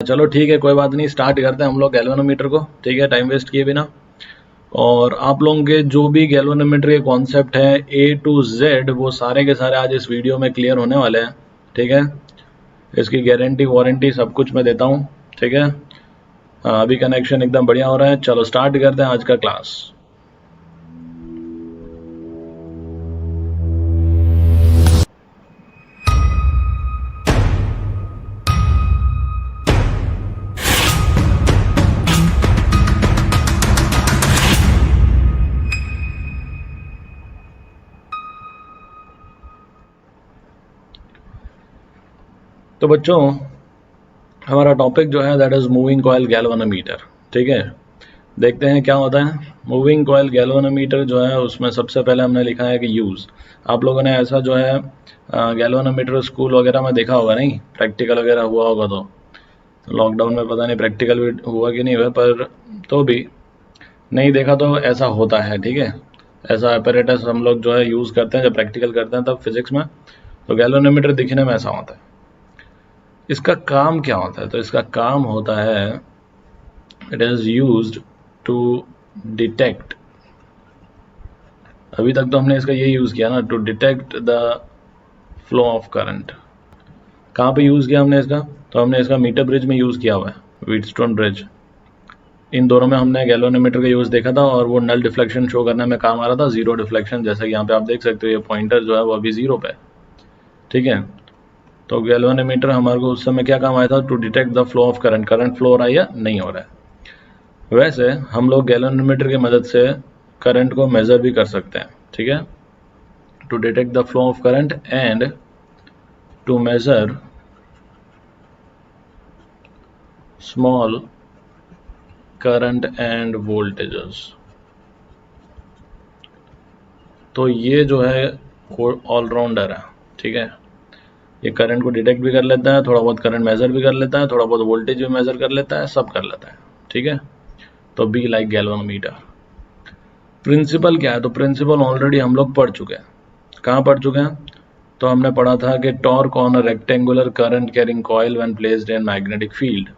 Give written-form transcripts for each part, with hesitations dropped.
चलो ठीक है, कोई बात नहीं, स्टार्ट करते हैं हम लोग गैल्वेनोमीटर को। ठीक है, टाइम वेस्ट किए बिना। और आप लोगों के जो भी गैल्वेनोमीटर के कॉन्सेप्ट है A to Z, वो सारे के सारे आज इस वीडियो में क्लियर होने वाले हैं। ठीक है, इसकी गारंटी वारंटी सब कुछ मैं देता हूँ। ठीक है, अभी कनेक्शन एकदम बढ़िया हो रहा है। चलो स्टार्ट करते हैं आज का क्लास। तो बच्चों, हमारा टॉपिक जो है that is moving coil galvanometer. ठीक है, देखते हैं क्या होता है मूविंग कॉइल गैल्वेनोमीटर जो है। उसमें सबसे पहले हमने लिखा है कि यूज़। आप लोगों ने ऐसा जो है गैल्वेनोमीटर स्कूल वगैरह में देखा होगा, नहीं प्रैक्टिकल वगैरह हुआ होगा। तो लॉकडाउन में पता नहीं प्रैक्टिकल भी हुआ कि नहीं हुआ, पर तो भी नहीं देखा तो ऐसा होता है। ठीक है, ऐसा अपैरेटस हम लोग जो है यूज़ करते हैं जब प्रैक्टिकल करते हैं तब फिजिक्स में। तो गैल्वेनोमीटर दिखने में ऐसा होता है। इसका काम क्या होता है? तो इसका काम होता है, it is used to detect. अभी तक तो हमने इसका ये यूज़ किया ना, to detect the flow of current. कहाँ पे यूज़ किया हमने इसका? तो हमने इसका मीटर ब्रिज में यूज़ किया हुआ है, व्हीटस्टोन ब्रिज। इन दोनों में हमने गैल्वेनोमीटर का यूज़ देखा था और वो नल डिफ्लेक्शन शो करने में काम आ रहा था, जीरो डिफ्लेक्शन। जैसे कि यहाँ पे आप देख सकते हो, ये पॉइंटर जो है वो अभी जीरो पे है। ठीक है, तो गैल्वेनोमीटर हमारे को उस समय क्या काम आया था? To detect the flow of current, current flow हो रहा है या नहीं हो रहा है। वैसे हम लोग गैल्वेनोमीटर की मदद से करंट को मेज़र भी कर सकते हैं। ठीक है, to detect the flow of current and to measure small current and voltages. तो ये जो है ऑलराउंडर है। ठीक है, ये करंट को डिटेक्ट भी कर लेता है, थोड़ा बहुत करंट मेज़र भी कर लेता है, थोड़ा बहुत वोल्टेज भी मेज़र कर लेता है, सब कर लेता है। ठीक है, तो बी लाइक गैल्वेनोमीटर। प्रिंसिपल क्या है? तो प्रिंसिपल ऑलरेडी हम लोग पढ़ चुके हैं। कहाँ पढ़ चुके हैं? तो हमने पढ़ा था कि torque on a rectangular current carrying coil when placed in magnetic field,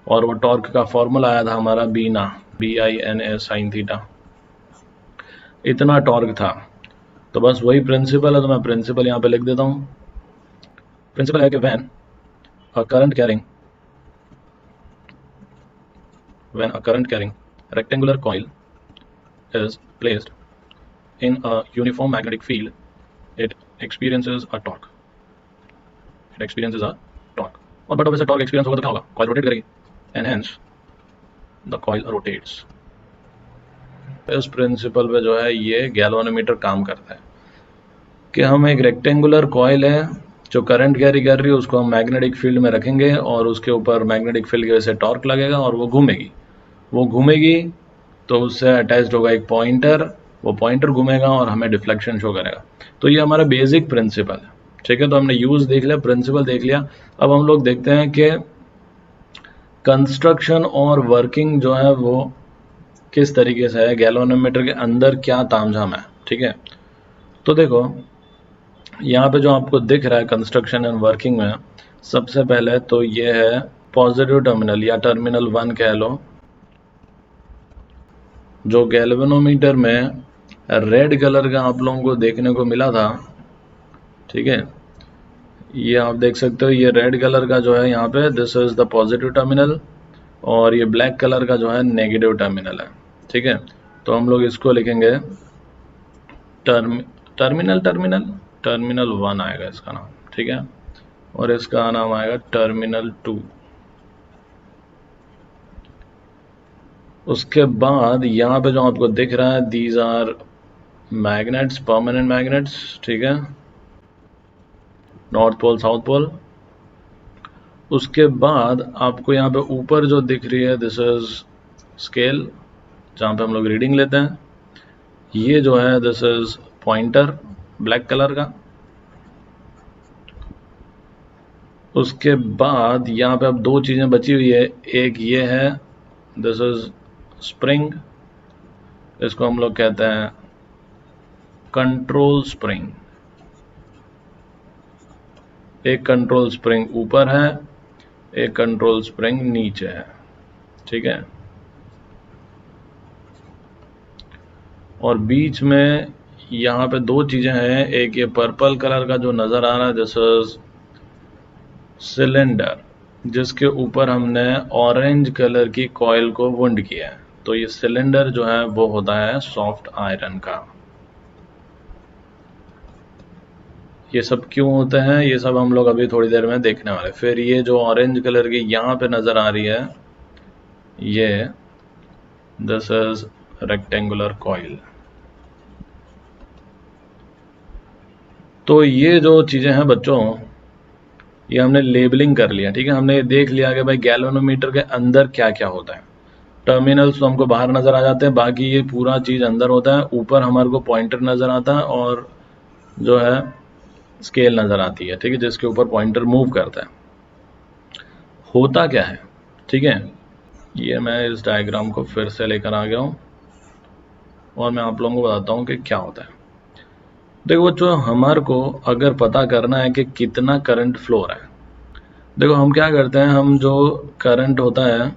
और वो टॉर्क का फॉर्मूला आया था हमारा बीना, BINA साइन थीटा। इतना टॉर्क था। तो बस वही प्रिंसिपल है, तो मैं प्रिंसिपल यहाँ पे लिख देता हूँ। प्रिंसिपल है कि when a current carrying rectangular coil is placed in a uniform magnetic field, it experiences a torque. It experiences a torque. और बट वैसे टॉर्क एक्सपीरियंस होगा तो क्या होगा? कॉइल रोटेट करेगी and hence the coil rotates. इस principal पे जो है ये गैल्वेनोमीटर काम करता है कि हम एक रेक्टेंगुलर कॉइल है जो करंट कैरी कर रही है, उसको हम मैग्नेटिक फील्ड में रखेंगे और उसके ऊपर मैग्नेटिक फील्ड की वजह से टॉर्क लगेगा और वो घूमेगी तो उससे अटैच्ड होगा एक पॉइंटर, वो पॉइंटर घूमेगा और हमें डिफ्लेक्शन शो करेगा। तो ये हमारा बेसिक प्रिंसिपल है। ठीक है, तो हमने यूज़ देख लिया, प्रिंसिपल देख लिया। अब हम लोग देखते हैं कि कंस्ट्रक्शन और वर्किंग जो है वो किस तरीके से है, गैल्वेनोमीटर के अंदर क्या तामझाम है। ठीक है, तो देखो यहाँ पे जो आपको दिख रहा है कंस्ट्रक्शन एंड वर्किंग में, सबसे पहले तो ये है पॉजिटिव टर्मिनल या टर्मिनल 1 कह लो, जो गैल्वेनोमीटर में रेड कलर का आप लोगों को देखने को मिला था। ठीक है, ये आप देख सकते हो, ये रेड कलर का जो है यहाँ पे this is the positive terminal, और ये ब्लैक कलर का जो है नेगेटिव टर्मिनल है। ठीक है, तो हम लोग इसको लिखेंगे टर्मिनल 1 आएगा इसका नाम। ठीक है, और इसका नाम आएगा टर्मिनल 2। उसके बाद यहाँ पे जो आपको दिख रहा है, these are magnets, permanent magnets. ठीक है, नॉर्थ पोल साउथ पोल। उसके बाद आपको यहाँ पे ऊपर जो दिख रही है, दिस इज स्केल, जहाँ पे हम लोग रीडिंग लेते हैं। ये जो है this is pointer, black colour का। उसके बाद यहाँ पे अब दो चीज़ें बची हुई है, एक ये है दिस इज स्प्रिंग, इसको हम लोग कहते हैं कंट्रोल स्प्रिंग। एक कंट्रोल स्प्रिंग ऊपर है एक कंट्रोल स्प्रिंग नीचे है, ठीक है। और बीच में यहाँ पे दो चीजें हैं, एक ये पर्पल कलर का जो नजर आ रहा है दिस इज सिलेंडर, जिसके ऊपर हमने ऑरेंज कलर की कॉइल को वुंड किया है। तो ये सिलेंडर जो है वो होता है सॉफ्ट आयरन का। ये सब क्यों होते हैं ये सब हम लोग अभी थोड़ी देर में देखने वाले। फिर ये जो ऑरेंज कलर की यहाँ पे नजर आ रही है, ये दिस इज रेक्टेंगुलर कॉइल। तो ये जो चीजें हैं बच्चों, ये हमने लेबलिंग कर लिया, ठीक है। हमने ये देख लिया कि भाई गैल्वेनोमीटर के अंदर क्या क्या होता है। टर्मिनल्स तो हमको बाहर नजर आ जाते हैं, बाकी ये पूरा चीज अंदर होता है। ऊपर हमारे को पॉइंटर नजर आता है और जो है स्केल नजर आती है, ठीक है, जिसके ऊपर पॉइंटर मूव करता है। होता क्या है, ठीक है, ये मैं इस डायग्राम को फिर से लेकर आ गया हूं और मैं आप लोगों को बताता हूं कि क्या होता है। देखो बच्चों, हमारे को अगर पता करना है कि कितना करंट फ्लो हो रहा है, देखो हम क्या करते हैं, हम जो करंट होता है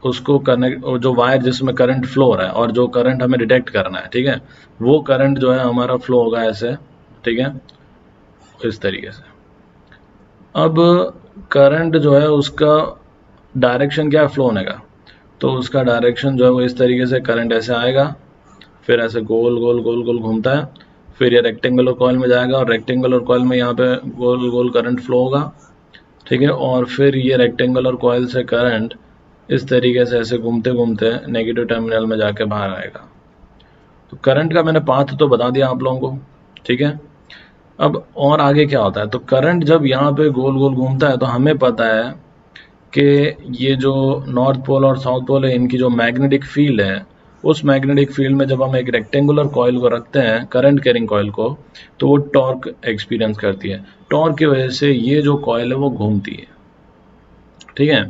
उसको कनेक्ट, जो वायर जिसमें करंट फ्लो हो रहा है और जो करंट हमें डिटेक्ट करना है, ठीक है, वो करंट जो है हमारा फ्लो होगा ऐसे, ठीक है, इस तरीके से। अब करंट जो है उसका डायरेक्शन क्या है फ्लो होने का, तो उसका डायरेक्शन जो है वो इस तरीके से, करंट ऐसे आएगा, फिर ऐसे गोल गोल गोल गोल घूमता है, फिर ये रेक्टेंगुलर कॉइल में जाएगा और रेक्टेंगुलर कॉइल में यहाँ पे गोल गोल करंट फ्लो होगा, ठीक है, और फिर ये रेक्टेंगुलर कॉइल से करंट इस तरीके से ऐसे घूमते घूमते नेगेटिव टर्मिनल में जाके बाहर आएगा। तो करंट का मैंने पाथ तो बता दिया आप लोगों को, ठीक है। अब और आगे क्या होता है, तो करंट जब यहाँ पे गोल गोल घूमता है तो हमें पता है कि ये जो नॉर्थ पोल और साउथ पोल है, इनकी जो मैग्नेटिक फील्ड है, उस मैग्नेटिक फील्ड में जब हम एक रेक्टेंगुलर कॉइल को रखते हैं, करंट कैरिंग कॉइल को, तो वो टॉर्क एक्सपीरियंस करती है। टॉर्क की वजह से ये जो कॉइल है वो घूमती है, ठीक है।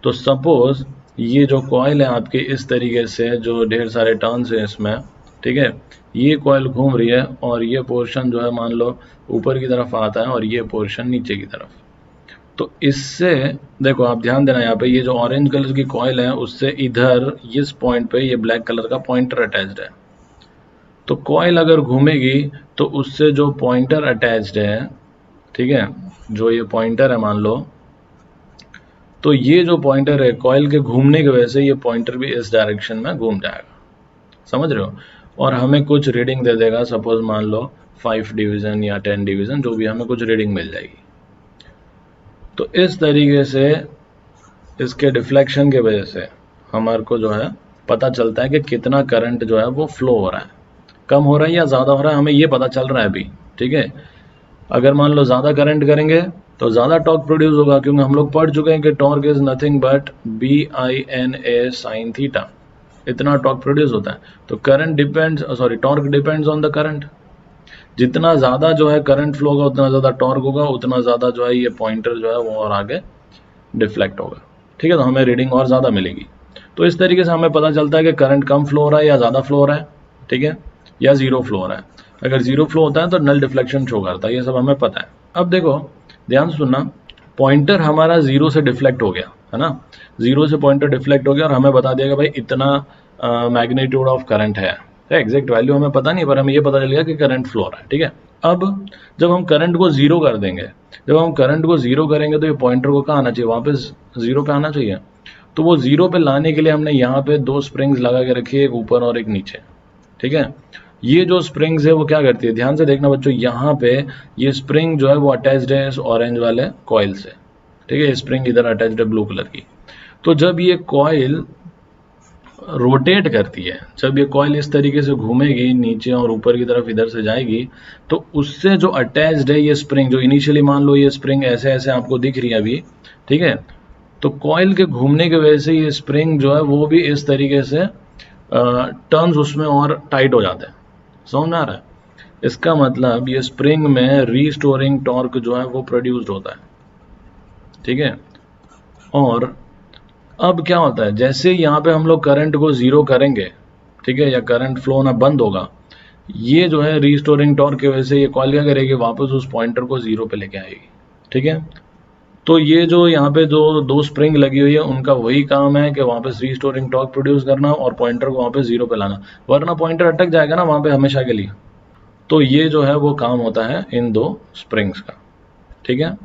तो सपोज ये जो कॉइल है आपके इस तरीके से, जो ढेर सारे टर्न्स है इसमें, ठीक है, ये कॉइल घूम रही है और ये पोर्शन जो है मान लो ऊपर की तरफ आता है और ये पोर्शन नीचे की तरफ। तो इससे देखो आप ध्यान देना, यहाँ पे ये जो ऑरेंज कलर की कॉइल है उससे इधर इस पॉइंट पे ये ब्लैक कलर का पॉइंटर अटैच्ड है। तो कॉइल अगर घूमेगी तो उससे जो पॉइंटर अटैच्ड है, ठीक है, जो ये पॉइंटर है मान लो, तो ये जो पॉइंटर है कॉइल के घूमने की वजह से ये पॉइंटर भी इस डायरेक्शन में घूम जाएगा, समझ रहे हो, और हमें कुछ रीडिंग दे देगा। सपोज मान लो 5 डिवीजन या 10 डिवीजन, जो भी हमें कुछ रीडिंग मिल जाएगी। तो इस तरीके से इसके डिफ्लेक्शन की वजह से हमारे को जो है पता चलता है कि कितना करंट जो है वो फ्लो हो रहा है, कम हो रहा है या ज़्यादा हो रहा है, हमें ये पता चल रहा है अभी, ठीक है। अगर मान लो ज़्यादा करंट करेंगे तो ज़्यादा टॉर्क प्रोड्यूस होगा, क्योंकि हम लोग पढ़ चुके हैं कि torque is nothing but BINA sin theta, इतना टॉर्क प्रोड्यूस होता है। तो current depends, sorry, torque depends on the current. जितना ज़्यादा जो है करंट फ्लो होगा उतना ज़्यादा टॉर्क होगा, उतना ज़्यादा जो है ये पॉइंटर जो है वो और आगे डिफ्लेक्ट होगा, ठीक है, तो हमें रीडिंग और ज़्यादा मिलेगी। तो इस तरीके से हमें पता चलता है कि करंट कम फ्लो हो रहा है या ज़्यादा फ्लो हो रहा है, ठीक है, या जीरो फ्लो हो रहा है। अगर जीरो फ्लो होता है तो नल डिफ्लेक्शन शो करता है, ये सब हमें पता है। अब देखो ध्यान सुनना, पॉइंटर हमारा जीरो से डिफ्लेक्ट हो गया है ना, जीरो से पॉइंटर डिफ्लेक्ट हो गया और हमें बता दिया कि भाई इतना मैग्नीट्यूड ऑफ करंट है। एग्जैक्ट वैल्यू हमें पता नहीं, पर हमें ये पता चल गया कि करंट फ्लो हो रहा है, ठीक है। अब जब हम करंट को जीरो कर देंगे, जब हम करंट को जीरो करेंगे तो ये पॉइंटर को कहाँ आना चाहिए, वापस जीरो पे आना चाहिए। तो वो जीरो पे लाने के लिए हमने यहाँ पे दो स्प्रिंग्स लगा के रखी है, एक ऊपर और एक नीचे, ठीक है। ये जो स्प्रिंग्स है वो क्या करती है, ध्यान से देखना बच्चों, यहाँ पे ये स्प्रिंग जो है वो अटैच्ड है इस ऑरेंज वाले कॉइल से, ठीक है, स्प्रिंग इधर अटैच्ड है ब्लू कलर की। तो जब ये कॉइल रोटेट करती है, जब ये कॉइल इस तरीके से घूमेगी नीचे और ऊपर की तरफ इधर से जाएगी, तो उससे जो अटैच्ड है ये स्प्रिंग, जो इनिशियली मान लो ये स्प्रिंग ऐसे ऐसे आपको दिख रही है अभी, ठीक है, तो कॉइल के घूमने की वजह से ये स्प्रिंग जो है वो भी इस तरीके से टर्न्स उसमें और टाइट हो जाते हैं, समझ में आ रहा है। इसका मतलब ये स्प्रिंग में रीस्टोरिंग टॉर्क जो है वो प्रोड्यूस्ड होता है, ठीक है। और अब क्या होता है, जैसे यहाँ पे हम लोग करंट को जीरो करेंगे, ठीक है, या करंट फ्लो होना बंद होगा, ये जो है रीस्टोरिंग टॉर्क की वजह से ये कॉइल क्या करेगी, वापस उस पॉइंटर को जीरो पे लेके आएगी, ठीक है। तो ये जो यहाँ पे जो दो स्प्रिंग लगी हुई है उनका वही काम है कि वहाँ पे रीस्टोरिंग टॉर्क प्रोड्यूस करना और पॉइंटर को वहाँ पे 0 पे लाना, वरना पॉइंटर अटक जाएगा ना वहाँ पे हमेशा के लिए। तो ये जो है वो काम होता है इन दो स्प्रिंग्स का, ठीक है।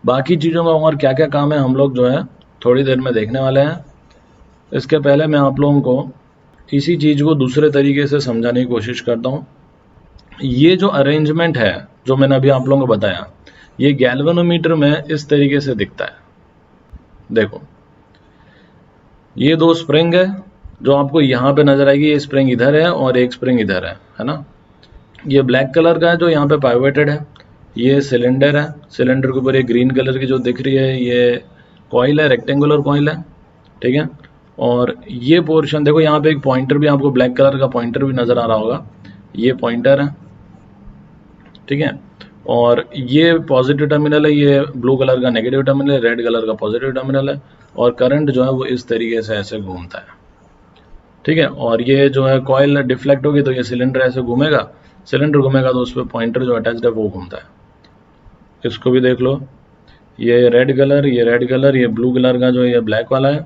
बाकी चीज़ों में और क्या क्या काम है हम लोग जो है थोड़ी देर में देखने वाले हैं। इसके पहले मैं आप लोगों को इसी चीज़ को दूसरे तरीके से समझाने की कोशिश करता हूँ। ये जो अरेंजमेंट है जो मैंने अभी आप लोगों को बताया, ये गैल्वेनोमीटर में इस तरीके से दिखता है। देखो ये दो स्प्रिंग है जो आपको यहाँ पे नजर आएगी, ये स्प्रिंग इधर है और एक स्प्रिंग इधर है ना। ये ब्लैक कलर का है जो यहाँ पे पाइवटेड है, ये सिलेंडर है, सिलेंडर के ऊपर ये ग्रीन कलर की जो दिख रही है ये कॉइल है, रेक्टेंगुलर कॉइल है, ठीक है। और ये पोर्शन देखो यहाँ पे एक पॉइंटर भी आपको ब्लैक कलर का पॉइंटर भी नजर आ रहा होगा, ये पॉइंटर है, ठीक है। और ये पॉजिटिव टर्मिनल है, ये ब्लू कलर का नेगेटिव टर्मिनल है, रेड कलर का पॉजिटिव टर्मिनल है। और करंट जो है वो इस तरीके से ऐसे घूमता है, ठीक है। और ये जो है कॉइल डिफ्लेक्ट होगी तो ये सिलेंडर ऐसे घूमेगा, सिलेंडर घूमेगा तो उस पर पॉइंटर जो अटैच्ड है वो घूमता है। इसको भी देख लो, ये रेड कलर, ये रेड कलर, ये ब्लू कलर का जो ये ब्लैक वाला है,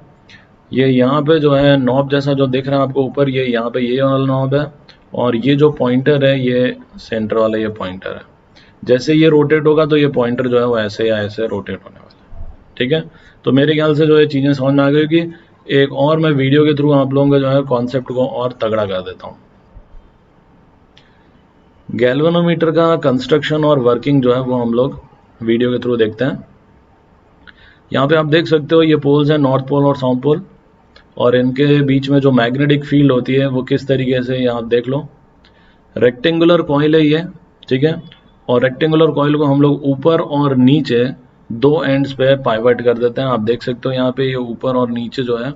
ये यहाँ पे जो है नॉब जैसा जो दिख रहा है आपको ऊपर, ये यहाँ पे ये वाला नॉब है। और ये जो पॉइंटर है ये सेंटर वाला ये पॉइंटर है। जैसे ये रोटेट होगा तो ये पॉइंटर जो है वो ऐसे या ऐसे रोटेट होने वाला है, ठीक है। तो मेरे ख्याल से जो ये चीज़ें समझ में आ गई कि एक और मैं वीडियो के थ्रू आप लोगों का जो है कॉन्सेप्ट को और तगड़ा कर देता हूँ। गैल्वेनोमीटर का कंस्ट्रक्शन और वर्किंग जो है वो हम लोग वीडियो के थ्रू देखते हैं। यहाँ पे आप देख सकते हो ये पोल्स हैं, नॉर्थ पोल और साउथ पोल, और इनके बीच में जो मैग्नेटिक फील्ड होती है वो किस तरीके से यहाँ देख लो। रेक्टेंगुलर कॉइल है ये, ठीक है। और रेक्टेंगुलर कॉइल को हम लोग ऊपर और नीचे दो एंड्स पे पाइवट कर देते हैं। आप देख सकते हो यहाँ पे ये ऊपर और नीचे जो है,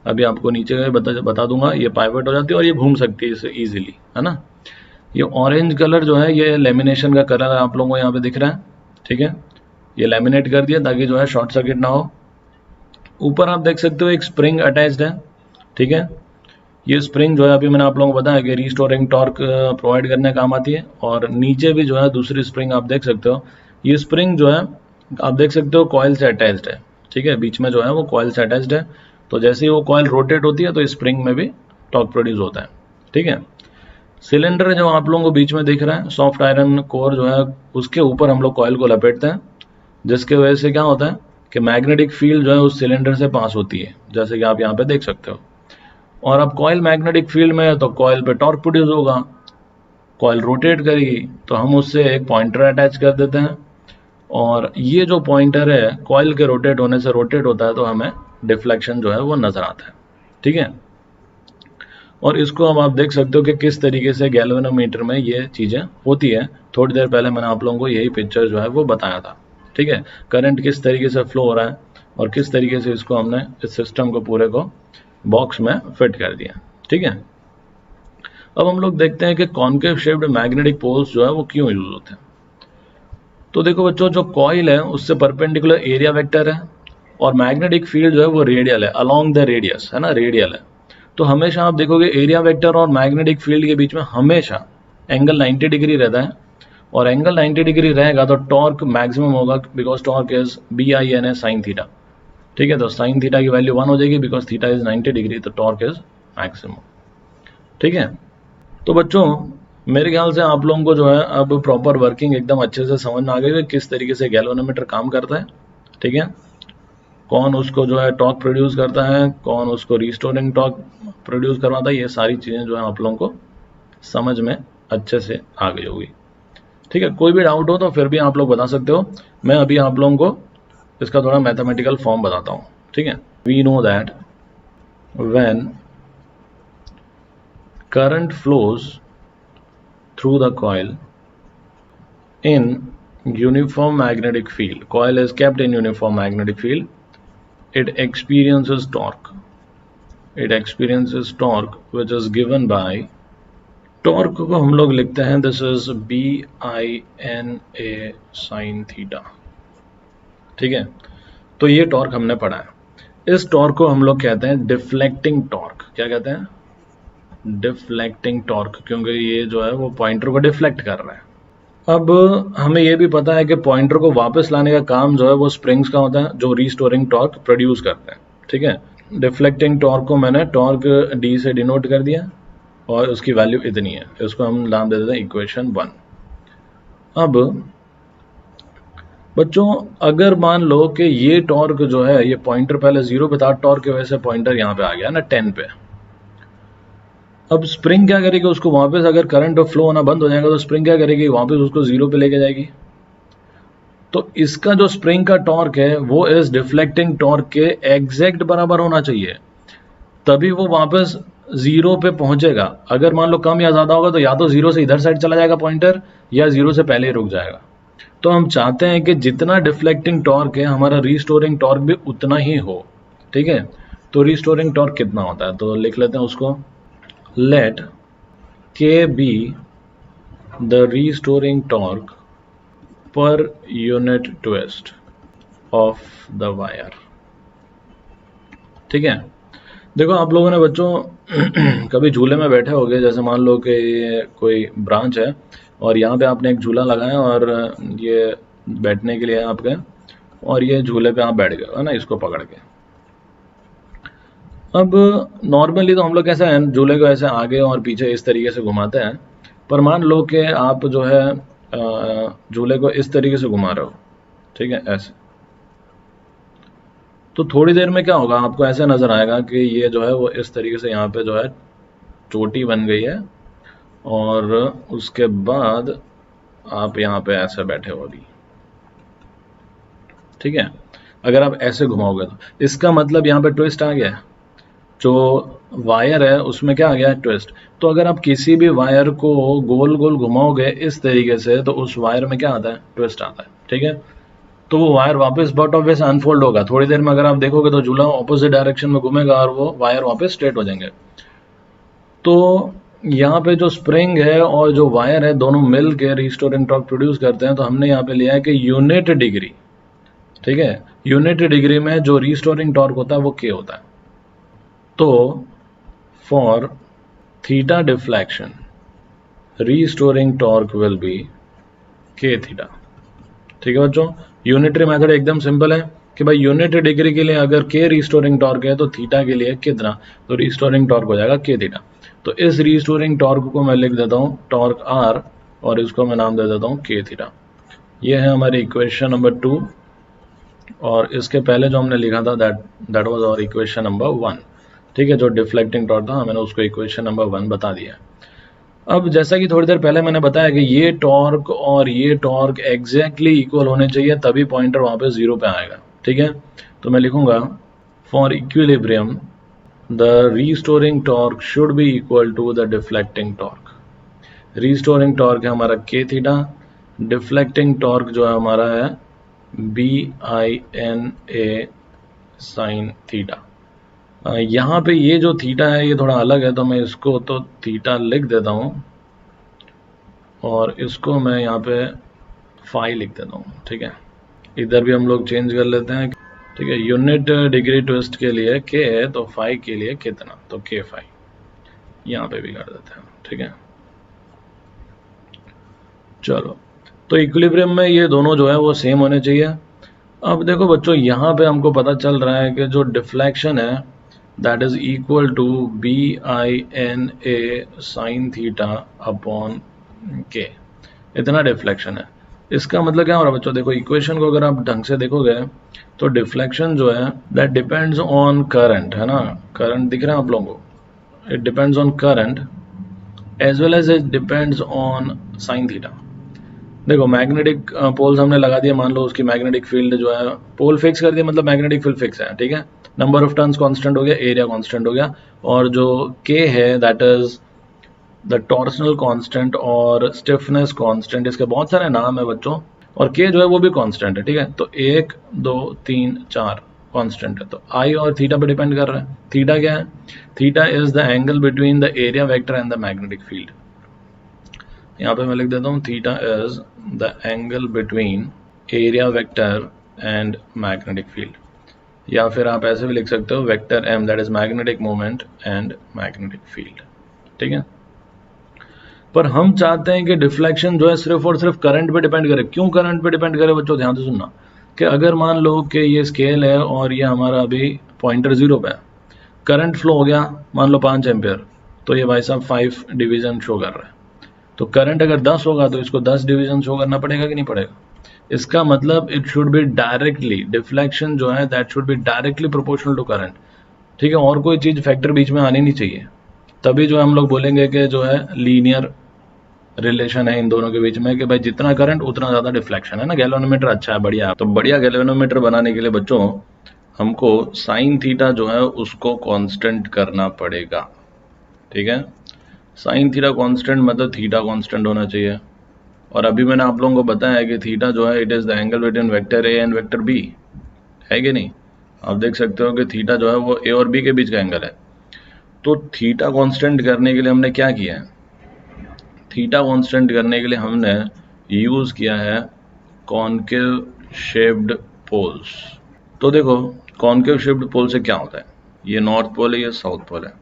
अभी आपको नीचे का बता दूंगा, ये पाइवट हो जाती है और ये घूम सकती है इसे ईजिली, है ना। ये ऑरेंज कलर जो है ये लेमिनेशन का कलर आप लोगों को यहाँ पे दिख रहा है, ठीक है। ये लेमिनेट कर दिया ताकि जो है शॉर्ट सर्किट ना हो। ऊपर आप देख सकते हो एक स्प्रिंग अटैच्ड है, ठीक है। ये स्प्रिंग जो है अभी मैंने आप लोगों को बताया कि रीस्टोरिंग टॉर्क प्रोवाइड करने काम आती है। और नीचे भी जो है दूसरी स्प्रिंग आप देख सकते हो, ये स्प्रिंग जो है आप देख सकते हो कॉइल से अटैच्ड है, ठीक है। बीच में जो है वो कॉइल से अटैच्ड है, तो जैसे ही वो कॉइल रोटेट होती है तो स्प्रिंग में भी टॉर्क प्रोड्यूस होता है, ठीक है। सिलेंडर जो आप लोगों को बीच में दिख रहा है, सॉफ्ट आयरन कोर जो है उसके ऊपर हम लोग कॉइल को लपेटते हैं, जिसके वजह से क्या होता है कि मैग्नेटिक फील्ड जो है उस सिलेंडर से पास होती है, जैसे कि आप यहाँ पे देख सकते हो। और अब कॉइल मैग्नेटिक फील्ड में है तो कॉइल पे टॉर्क प्रोड्यूस होगा, कॉइल रोटेट करेगी तो हम उससे एक पॉइंटर अटैच कर देते हैं। और ये जो पॉइंटर है कॉइल के रोटेट होने से रोटेट होता है तो हमें डिफ्लेक्शन जो है वो नजर आता है, ठीक है। और इसको अब आप देख सकते हो कि किस तरीके से गैल्वेनोमीटर में ये चीज़ें होती है। थोड़ी देर पहले मैंने आप लोगों को यही पिक्चर जो है वो बताया था, ठीक है। करंट किस तरीके से फ्लो हो रहा है और किस तरीके से इसको हमने इस सिस्टम को पूरे को बॉक्स में फिट कर दिया, ठीक है। अब हम लोग देखते हैं कि कॉन्केव शेप्ड मैग्नेटिक पोल्स जो है वो क्यों यूज होते हैं। तो देखो बच्चों, जो कॉइल है उससे परपेंडिकुलर एरिया वेक्टर है और मैग्नेटिक फील्ड जो है वो रेडियल है, अलोंग द रेडियस, है ना, रेडियल है। तो हमेशा आप देखोगे एरिया वेक्टर और मैग्नेटिक फील्ड के बीच में हमेशा एंगल 90 डिग्री रहता है। और एंगल 90 डिग्री रहेगा तो टॉर्क मैक्सिमम होगा, because torque is BIN sine theta, ठीक है। तो साइन थीटा की वैल्यू 1 हो जाएगी, बिकॉज थीटा इज 90 डिग्री, तो टॉर्क इज मैक्सिमम, ठीक है। तो बच्चों मेरे ख्याल से आप लोगों को जो है अब प्रॉपर वर्किंग एकदम अच्छे से समझ में आ गई है किस तरीके से गैल्वेनोमीटर काम करता है, ठीक है। कौन उसको जो है टॉर्क प्रोड्यूस करता है, कौन उसको रिस्टोरिंग टॉर्क प्रोड्यूस करवाता है, ये सारी चीज़ें जो है आप लोगों को समझ में अच्छे से आ गई होगी, ठीक है। कोई भी डाउट हो तो फिर भी आप लोग बता सकते हो। मैं अभी आप लोगों को इसका थोड़ा मैथमेटिकल फॉर्म बताता हूँ, ठीक है। We know that when current flows through the coil in uniform magnetic field, coil is kept in uniform magnetic field, it experiences torque, which is given by, torque को हम लोग लिखते हैं this is BINA sine theta, ठीक है। तो ये torque हमने पढ़ा है। इस टॉर्क को हम लोग कहते हैं डिफ्लेक्टिंग टॉर्क। क्या कहते हैं? डिफ्लेक्टिंग टॉर्क, क्योंकि ये जो है वो पॉइंटर को डिफ्लेक्ट कर रहा है, अब हमें ये भी पता है कि पॉइंटर को वापस लाने का काम जो है वो स्प्रिंग्स का होता है जो रीस्टोरिंग टॉर्क प्रोड्यूस करते हैं, ठीक है। डिफ्लेक्टिंग टॉर्क को मैंने टॉर्क डी से डिनोट कर दिया और उसकी वैल्यू इतनी है, इसको हम नाम दे देते हैं इक्वेशन 1। अब बच्चों अगर मान लो कि ये टॉर्क जो है ये पॉइंटर पहले 0 पे था, टॉर्क की वजह से पॉइंटर यहाँ पे आ गया ना 10 पे। अब स्प्रिंग क्या करेगी, उसको वापस अगर करंट फ्लो होना बंद हो जाएगा तो स्प्रिंग क्या करेगी, वापस उसको 0 पे लेके जाएगी। तो इसका जो स्प्रिंग का टॉर्क है वो इस डिफ्लेक्टिंग टॉर्क के एग्जैक्ट बराबर होना चाहिए, तभी वो वापस 0 पे पहुंचेगा। अगर मान लो कम या ज्यादा होगा तो या तो 0 से इधर साइड चला जाएगा पॉइंटर, या 0 से पहले ही रुक जाएगा। तो हम चाहते हैं कि जितना डिफ्लेक्टिंग टॉर्क है हमारा रीस्टोरिंग टॉर्क भी उतना ही हो, ठीक है। तो रीस्टोरिंग टॉर्क कितना होता है, तो लिख लेते हैं उसको, लेट के बी द रीस्टोरिंग टॉर्क पर unit twist of the wire, ठीक है। देखो आप लोगों ने बच्चों कभी झूले में बैठे होगे, जैसे मान लो कि ये कोई ब्रांच है और यहाँ पे आपने एक झूला लगाया और ये बैठने के लिए आप गए और ये झूले पे आप बैठ गए है ना, इसको पकड़ के। अब नॉर्मली तो हम लोग कैसे हैं, झूले को ऐसे आगे और पीछे इस तरीके से घुमाते हैं, पर मान लो कि आप जो है झूले को इस तरीके से घुमा रहे हो, ठीक है, ऐसे। तो थोड़ी देर में क्या होगा, आपको ऐसे नजर आएगा कि ये जो है वो इस तरीके से यहाँ पे जो है चोटी बन गई है और उसके बाद आप यहाँ पे ऐसे बैठे हो अभी, ठीक है। अगर आप ऐसे घुमाओगे तो इसका मतलब यहाँ पे ट्विस्ट आ गया है, जो वायर है उसमें क्या आ गया है, ट्विस्ट। तो अगर आप किसी भी वायर को गोल गोल घुमाओगे इस तरीके से तो उस वायर में क्या आता है, ट्विस्ट आता है, ठीक है। तो वो वायर वापस बट ऑफ वैसे अनफोल्ड होगा, थोड़ी देर में अगर आप देखोगे तो झूला ऑपोजिट डायरेक्शन में घूमेगा और वो वायर वापस स्ट्रेट हो जाएंगे। तो यहाँ पे जो स्प्रिंग है और जो वायर है दोनों मिल के रीस्टोरिंग टॉर्क प्रोड्यूस करते हैं। तो हमने यहाँ पे लिया है कि यूनिट डिग्री, ठीक है, यूनिट डिग्री में जो रीस्टोरिंग टॉर्क होता है वो के होता है। तो for theta deflection restoring torque will be के थीटा, ठीक है बच्चों। यूनिटरी मेथड एकदम सिंपल है कि भाई यूनिट डिग्री के लिए अगर के रीस्टोरिंग टॉर्क है तो थीटा के लिए कितना, तो रीस्टोरिंग टॉर्क हो जाएगा के थीटा। तो इस रीस्टोरिंग टॉर्क को मैं लिख देता हूँ टॉर्क आर और इसको मैं नाम दे देता हूँ के थीटा। ये है हमारी इक्वेशन नंबर 2 और इसके पहले जो हमने लिखा था that was our equation number 1, ठीक है। जो डिफ्लेक्टिंग टॉर्क था मैंने उसको इक्वेशन नंबर 1 बता दिया। अब जैसा कि थोड़ी देर पहले मैंने बताया कि ये टॉर्क और ये टॉर्क एग्जैक्टली इक्वल होने चाहिए तभी पॉइंटर वापस 0 पे आएगा, ठीक है। तो मैं लिखूंगा for equilibrium the restoring torque should be equal to the deflecting torque. Restoring torque है हमारा के थीटा, डिफ्लेक्टिंग टॉर्क जो है हमारा है BINA साइन थीटा। यहाँ पे ये जो थीटा है ये थोड़ा अलग है, तो मैं इसको तो थीटा लिख देता हूँ और इसको मैं यहाँ पे फाई लिख देता हूँ, ठीक है। इधर भी हम लोग चेंज कर लेते हैं, ठीक है। यूनिट डिग्री ट्विस्ट के लिए के है तो फाई के लिए कितना, तो के फाई यहाँ पे भी कर देते हैं, ठीक है। चलो, तो इक्विलिब्रियम में ये दोनों जो है वो सेम होने चाहिए। अब देखो बच्चों यहाँ पे हमको पता चल रहा है कि जो डिफ्लेक्शन है that is equal to BINA sine theta upon K, इतना डिफ्लेक्शन है। इसका मतलब क्या हो रहा है बच्चों, देखो इक्वेशन को अगर आप ढंग से देखोगे तो डिफ्लेक्शन जो है दैट डिपेंड्स ऑन करंट, है ना, करंट दिख रहा है आप लोगों को, it depends on current as well as it depends on sine theta. देखो मैग्नेटिक पोल्स हमने लगा दिया, मान लो उसकी मैग्नेटिक फील्ड जो है पोल फिक्स कर दिया, मतलब मैग्नेटिक फील्ड फिक्स है, ठीक है। नंबर ऑफ टर्न्स कांस्टेंट हो गया, एरिया कांस्टेंट हो गया, और जो के है that is the torsional constant और स्टिफनेस कांस्टेंट, इसके बहुत सारे नाम है बच्चों, और के जो है वो भी कांस्टेंट है, ठीक है। तो 1 2 3 4 कांस्टेंट है, तो आई और थीटा पे डिपेंड कर रहा है। थीटा क्या है, theta is the angle between the area vector and the magnetic field. यहाँ पे मैं लिख देता हूँ theta is the angle between area vector and magnetic field, या फिर आप ऐसे भी लिख सकते हो vector M that is magnetic moment and magnetic field, ठीक है। पर हम चाहते हैं कि डिफ्लेक्शन जो है सिर्फ और सिर्फ करंट पे डिपेंड करे। क्यों करंट पे डिपेंड करे बच्चों, ध्यान से सुनना, कि अगर मान लो कि ये स्केल है और ये हमारा अभी पॉइंटर 0 पे है, करंट फ्लो हो गया मान लो 5 एम्पियर, तो ये भाई साहब 5 डिवीजन शो कर रहा है। तो करंट अगर 10 होगा तो इसको 10 डिवीजन शो करना पड़ेगा कि नहीं पड़ेगा। इसका मतलब it should be directly, deflection जो है that should be directly proportional to current. ठीक है, और कोई चीज फैक्टर बीच में आनी नहीं चाहिए, तभी जो है हम लोग बोलेंगे कि जो है लीनियर रिलेशन है इन दोनों के बीच में, कि भाई जितना करंट उतना ज्यादा डिफ्लेक्शन है ना। गैल्वेनोमीटर अच्छा है, बढ़िया है। तो बढ़िया गैल्वेनोमीटर बनाने के लिए बच्चों हमको साइन थीटा जो है उसको कांस्टेंट करना पड़ेगा। ठीक है, साइन थीटा कांस्टेंट मतलब थीटा कांस्टेंट होना चाहिए। और अभी मैंने आप लोगों को बताया कि थीटा जो है it is the angle between vector A and vector B, है कि नहीं। आप देख सकते हो कि थीटा जो है वो ए और बी के बीच का एंगल है। तो थीटा कांस्टेंट करने के लिए हमने क्या किया है, थीटा कांस्टेंट करने के लिए हमने यूज किया है कॉनकेव शेप्ड पोल्स। तो देखो कॉनकेव शेप्ड पोल से क्या होता है, ये नॉर्थ पोल है, ये साउथ पोल है,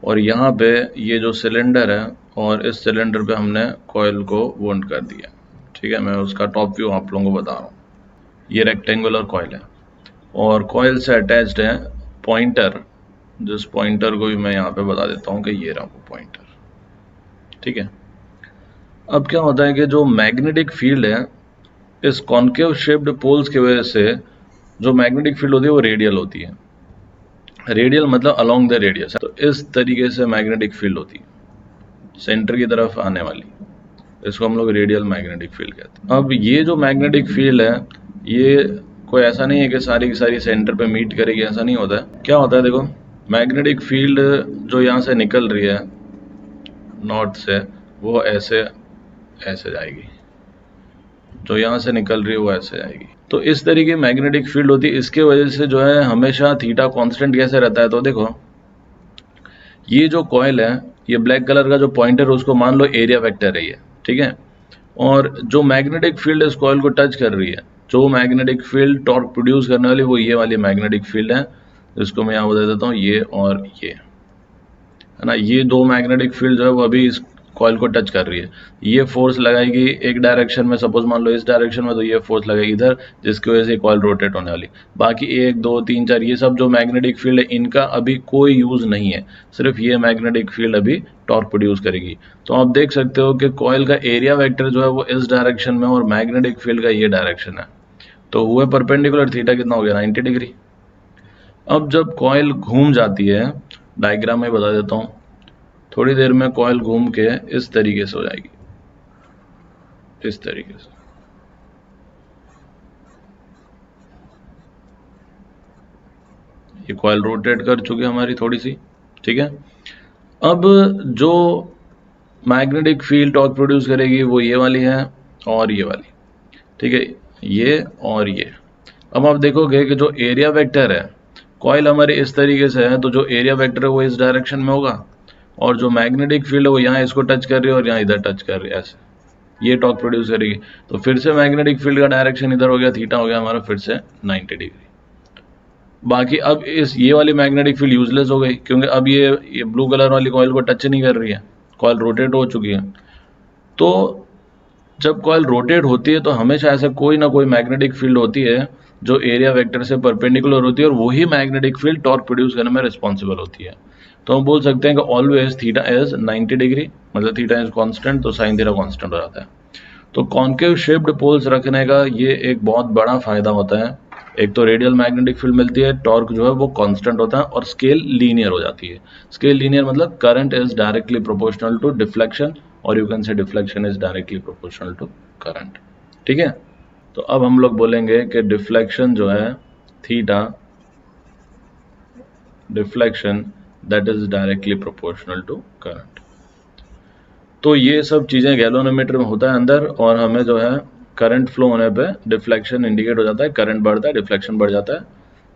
और यहाँ पे ये जो सिलेंडर है और इस सिलेंडर पे हमने कॉइल को वोल्ड कर दिया। ठीक है, मैं उसका टॉप व्यू आप लोगों को बता रहा हूँ। ये रेक्टेंगुलर कॉइल है और कॉइल से अटैच्ड है पॉइंटर, जिस पॉइंटर को भी मैं यहाँ पे बता देता हूँ कि ये रहा वो पॉइंटर। ठीक है, अब क्या होता है कि जो मैग्नेटिक फील्ड है इस कॉनकेव शेप्ड पोल्स की वजह से जो मैग्नेटिक फील्ड होती है वो रेडियल होती है। रेडियल मतलब अलोंग द रेडियस। तो इस तरीके से मैग्नेटिक फील्ड होती है, सेंटर की तरफ आने वाली, इसको हम लोग रेडियल मैग्नेटिक फील्ड कहते हैं। अब ये जो मैग्नेटिक फील्ड है ये कोई ऐसा नहीं है कि सारी की सारी सेंटर पे मीट करेगी, ऐसा नहीं होता है। क्या होता है देखो, मैग्नेटिक फील्ड जो यहाँ से निकल रही है नॉर्थ से, वो ऐसे ऐसे जाएगी, जो यहाँ से निकल रही है वो ऐसे जाएगी। तो इस तरीके मैग्नेटिक फील्ड होती है। इसके वजह से जो है हमेशा थीटा कांस्टेंट कैसे रहता है, तो देखो ये जो कॉइल है, ये ब्लैक कलर का जो पॉइंटर है उसको मान लो एरिया वेक्टर है ये। ठीक है, और जो मैग्नेटिक फील्ड इस कॉइल को टच कर रही है, जो मैग्नेटिक फील्ड टॉर्क प्रोड्यूस करने वाली, वो ये वाली मैग्नेटिक फील्ड है, जिसको मैं यहाँ बता देता हूँ, ये और ये है ना। ये दो मैग्नेटिक फील्ड जो है वो अभी इस कॉइल को टच कर रही है। ये फोर्स लगाएगी एक डायरेक्शन में, सपोज मान लो इस डायरेक्शन में, तो ये फोर्स लगेगी इधर, जिसकी वजह से कॉइल रोटेट होने वाली। बाकी 1 2 3 4 ये सब जो मैग्नेटिक फील्ड है इनका अभी कोई यूज नहीं है, सिर्फ ये मैग्नेटिक फील्ड अभी टॉर्क प्रोड्यूस करेगी। तो आप देख सकते हो कि कॉइल का एरिया वेक्टर जो है वो इस डायरेक्शन में और मैग्नेटिक फील्ड का ये डायरेक्शन है। तो हुए परपेंडिकुलर, थीटा कितना हो गया, 90 डिग्री। अब जब कॉइल घूम जाती है, डायग्राम में बता देता हूँ, थोड़ी देर में कॉइल घूम के इस तरीके से हो जाएगी, इस तरीके से। ये कॉइल रोटेट कर चुकी है हमारी थोड़ी सी। ठीक है, अब जो मैग्नेटिक फील्ड टॉर्क प्रोड्यूस करेगी वो ये वाली है और ये वाली। ठीक है, ये और ये। अब आप देखोगे कि जो एरिया वेक्टर है, कॉइल हमारी इस तरीके से है, तो जो एरिया वेक्टर है वो इस डायरेक्शन में होगा, और जो मैग्नेटिक फील्ड है वो यहाँ इसको टच कर रही है और यहाँ इधर टच कर रही है, ऐसे ये टॉर्क प्रोड्यूस करेगी। तो फिर से मैग्नेटिक फील्ड का डायरेक्शन इधर हो गया, थीटा हो गया हमारा फिर से 90 डिग्री। बाकी अब इस ये वाली मैग्नेटिक फील्ड यूजलेस हो गई, क्योंकि अब ये ब्लू कलर वाली कॉइल को टच नहीं कर रही है, कॉइल रोटेट हो चुकी है। तो जब कॉइल रोटेट होती है तो हमेशा ऐसा कोई ना कोई मैग्नेटिक फील्ड होती है जो एरिया वेक्टर से परपेंडिकुलर होती है, और वही मैग्नेटिक फील्ड टॉर्क प्रोड्यूस करने में रिस्पॉन्सिबल होती है। तो हम बोल सकते हैं कि ऑलवेज थीटा इज 90 डिग्री, मतलब थीटा इज कांस्टेंट, तो साइन थीटा कांस्टेंट हो जाता है। तो कॉन्केव शेप्ड पोल्स रखने का ये एक बहुत बड़ा फायदा होता है। एक तो रेडियल मैग्नेटिक फील्ड मिलती है, टॉर्क जो है वो कांस्टेंट होता है, और स्केल लीनियर हो जाती है। स्केल लीनियर मतलब current is directly proportional to deflection, और you can say deflection is directly proportional to current. ठीक है, तो अब हम लोग बोलेंगे कि डिफ्लेक्शन जो है theta, deflection that is directly proportional to current. तो ये सब चीजें गैल्वेनोमीटर में होता है अंदर, और हमें जो है करंट फ्लो होने पे डिफ्लेक्शन इंडिकेट हो जाता है, करंट बढ़ता है, डिफ्लेक्शन बढ़ जाता है।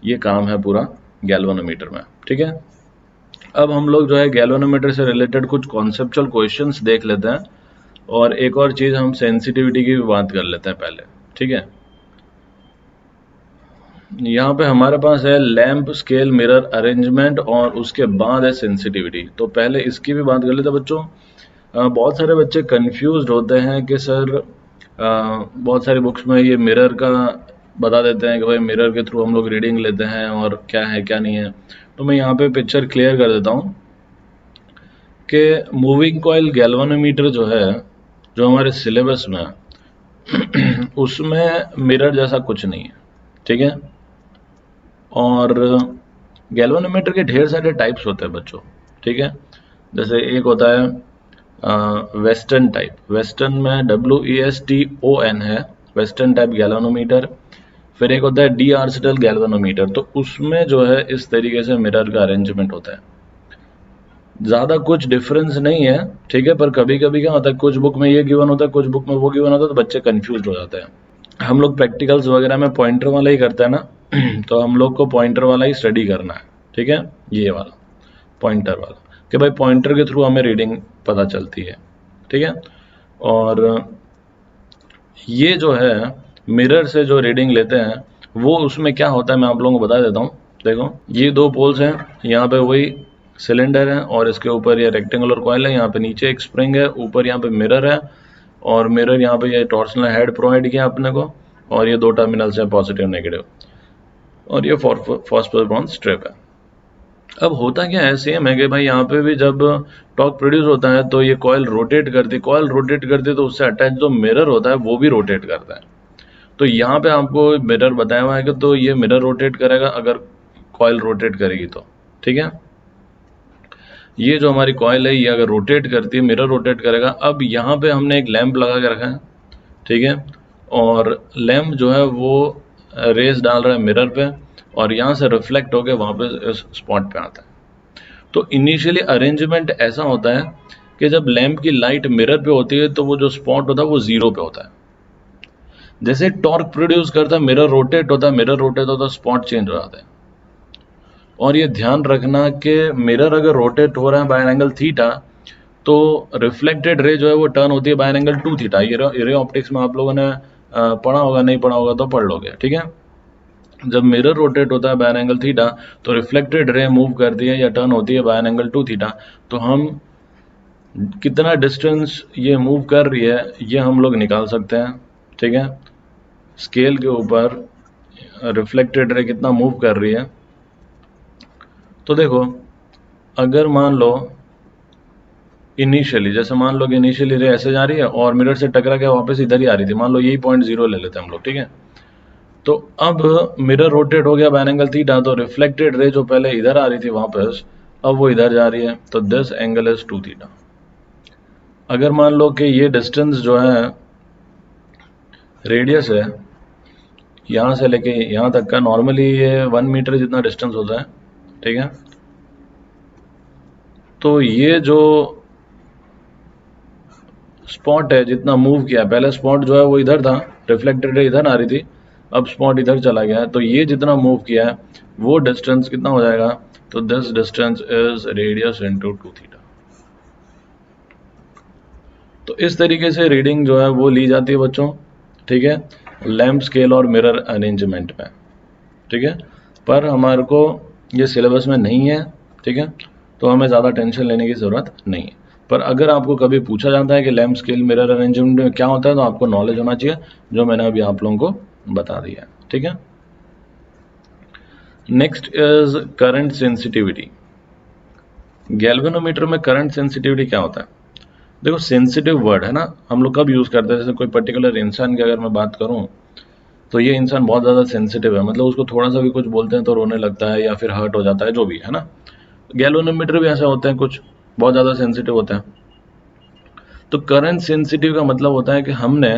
ये काम है पूरा गैल्वेनोमीटर में। ठीक है, अब हम लोग जो है गैल्वेनोमीटर से रिलेटेड कुछ कॉन्सेप्चुअल क्वेश्चंस देख लेते हैं, और एक और चीज हम सेंसिटिविटी की भी बात कर लेते हैं पहले। ठीक है, यहाँ पे हमारे पास है लैंप स्केल मिरर अरेंजमेंट, और उसके बाद है सेंसिटिविटी। तो पहले इसकी भी बात कर लेते हैं बच्चों। बहुत सारे बच्चे कंफ्यूज्ड होते हैं कि सर बहुत सारी बुक्स में ये मिरर का बता देते हैं कि भाई मिरर के थ्रू हम लोग रीडिंग लेते हैं और क्या है क्या नहीं है। तो मैं यहाँ पे पिक्चर क्लियर कर देता हूँ कि मूविंग कॉइल गैल्वेनोमीटर जो है, जो हमारे सिलेबस में है उसमें मिरर जैसा कुछ नहीं है, ठीक है। और गैल्वेनोमीटर के ढेर सारे टाइप्स होते हैं बच्चों, ठीक है। जैसे एक होता है वेस्टर्न टाइप, वेस्टर्न में WESTON है, वेस्टर्न टाइप गैल्वेनोमीटर। फिर एक होता है डी आर्सेटल गैल्वेनोमीटर, तो उसमें जो है इस तरीके से मिरर का अरेंजमेंट होता है। ज़्यादा कुछ डिफरेंस नहीं है, ठीक है। पर कभी कभी क्या होता है, कुछ बुक में ये गिवन होता है, कुछ बुक में वो गिवन होता है, तो बच्चे कंफ्यूज हो जाते हैं। हम लोग प्रैक्टिकल्स वगैरह में पॉइंटर वाला ही करते हैं ना, तो हम लोग को पॉइंटर वाला ही स्टडी करना है, ठीक है। ये वाला पॉइंटर वाला, कि भाई पॉइंटर के थ्रू हमें रीडिंग पता चलती है, ठीक है। और ये जो है मिरर से जो रीडिंग लेते हैं, वो उसमें क्या होता है मैं आप लोगों को बता देता हूँ। देखो ये दो पोल्स हैं, यहाँ पे वही सिलेंडर है और इसके ऊपर ये रेक्टेंगुलर कॉइल है, यहाँ पे नीचे एक स्प्रिंग है, ऊपर यहाँ पे मिरर है, और मिरर यहाँ पे ये टॉर्सनल हेड प्रोवाइड किया अपने को, और ये दो टर्मिनल्स हैं पॉजिटिव नेगेटिव, और ये फॉस्फोरस बॉन्ड स्ट्रिप है। अब होता क्या है, सेम है कि भाई यहाँ पे भी जब टॉर्क प्रोड्यूस होता है तो ये कॉइल रोटेट करती, तो उससे अटैच जो मिरर होता है वो भी रोटेट करता है। तो यहाँ पे आपको मिरर बताया हुआ है कि तो ये मिरर रोटेट करेगा अगर कॉइल रोटेट करेगी तो, ठीक है। ये जो हमारी कॉइल है ये अगर रोटेट करती है, मिरर रोटेट करेगा। अब यहाँ पे हमने एक लैंप लगा के रखा है, ठीक है, और लैंप जो है वो रेस डाल रहा है मिरर पे, और यहाँ से रिफ्लेक्ट होकर वापस इस स्पॉट पे आता है। तो इनिशियली अरेंजमेंट ऐसा होता है कि जब लैंप की लाइट मिरर पे होती है तो वो जो स्पॉट होता है वो जीरो पे होता है। जैसे टॉर्क प्रोड्यूस करता है, मिरर रोटेट होता है, स्पॉट चेंज हो जाता है। और ये ध्यान रखना कि मिरर अगर रोटेट हो रहा है बाय एन एंगल थीटा, तो रिफ्लेक्टेड रे जो है वो टर्न होती है बाय एन एंगल 2 थीटा। ये रे ऑप्टिक्स में आप लोगों ने पढ़ा होगा, नहीं पढ़ा होगा तो पढ़ लोगे, ठीक है। जब मिरर रोटेट होता है बाय एन एंगल थीटा, तो रिफ्लेक्टेड रे मूव करती है या टर्न होती है बाय एन एंगल 2 थीटा। तो हम कितना डिस्टेंस ये मूव कर रही है ये हम लोग निकाल सकते हैं, ठीक है। स्केल के ऊपर रिफ्लेक्टेड रे कितना मूव कर रही है। तो देखो अगर मान लो इनिशियली, जैसे मान लो कि इनिशियली रे ऐसे जा रही है और मिरर से टकरा के वापस इधर ही आ रही थी, मान लो यही पॉइंट 0 ले लेते हैं हम लोग, ठीक है। तो अब मिरर रोटेट हो गया बाय एंगल थीटा, तो रिफ्लेक्टेड रे जो पहले इधर आ रही थी वापस, अब वो इधर जा रही है, तो दिस एंगल इज 2 थीटा। अगर मान लो कि ये डिस्टेंस जो है रेडियस है यहाँ से लेके यहाँ तक का, नॉर्मली ये 1 मीटर जितना डिस्टेंस होता है, ठीक है। तो ये जो स्पॉट है जितना मूव किया, पहले स्पॉट जो है वो इधर था, रिफ्लेक्टेड रे इधर आ रही थी, अब स्पॉट इधर चला गया है, तो ये जितना मूव किया है वो डिस्टेंस कितना हो जाएगा, तो this distance is radius into 2 theta. तो इस तरीके से रीडिंग जो है वो ली जाती है बच्चों, ठीक है, लैंप स्केल और मिरर अरेंजमेंट में, ठीक है। पर हमारे को ये सिलेबस में नहीं है, ठीक है, तो हमें ज़्यादा टेंशन लेने की ज़रूरत नहीं है। पर अगर आपको कभी पूछा जाता है कि लैंप स्केल मिरर अरेंजमेंट में क्या होता है, तो आपको नॉलेज होना चाहिए, जो मैंने अभी आप लोगों को बता दिया है, ठीक है। Next is current sensitivity. Galvanometer में करंट सेंसिटिविटी क्या होता है? देखो सेंसिटिव वर्ड है ना, हम लोग कब यूज़ करते हैं, जैसे कोई पर्टिकुलर इंसान की अगर मैं बात करूं, तो ये इंसान बहुत ज़्यादा सेंसिटिव है, मतलब उसको थोड़ा सा भी कुछ बोलते हैं तो रोने लगता है या फिर हर्ट हो जाता है, जो भी है ना। गैल्वेनोमीटर भी ऐसे होते हैं, कुछ बहुत ज़्यादा सेंसिटिव होते हैं। तो करंट सेंसिटिव का मतलब होता है कि हमने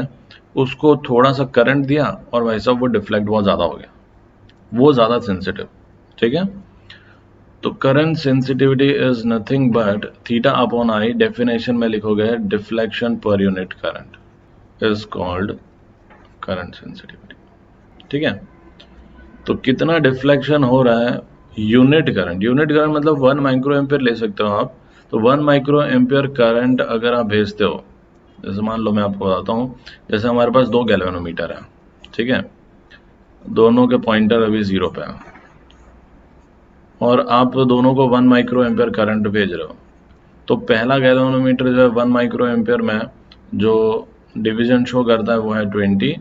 उसको थोड़ा सा करंट दिया और वैसा वो डिफ्लेक्ट बहुत ज़्यादा हो गया, वो ज़्यादा सेंसिटिव, ठीक है। तो current sensitivity is nothing but theta upon I, definition में लिखोगे deflection per unit current is called current sensitivity, ठीक है। तो कितना डिफ्लेक्शन हो रहा है, यूनिट करंट मतलब 1 माइक्रो एम्पियर ले सकते हो आप। तो 1 माइक्रो एम्पियर करंट अगर आप भेजते हो, जैसे मान लो मैं आपको बताता हूँ, जैसे हमारे पास 2 गैल्वेनोमीटर है, ठीक है, दोनों के पॉइंटर अभी 0 पे है, और आप दोनों को 1 माइक्रो एम्पियर करंट भेज रहे हो, तो पहला गैल्वेनोमीटर जो है 1 माइक्रो एम्पियर में जो डिवीजन शो करता है वो है 20,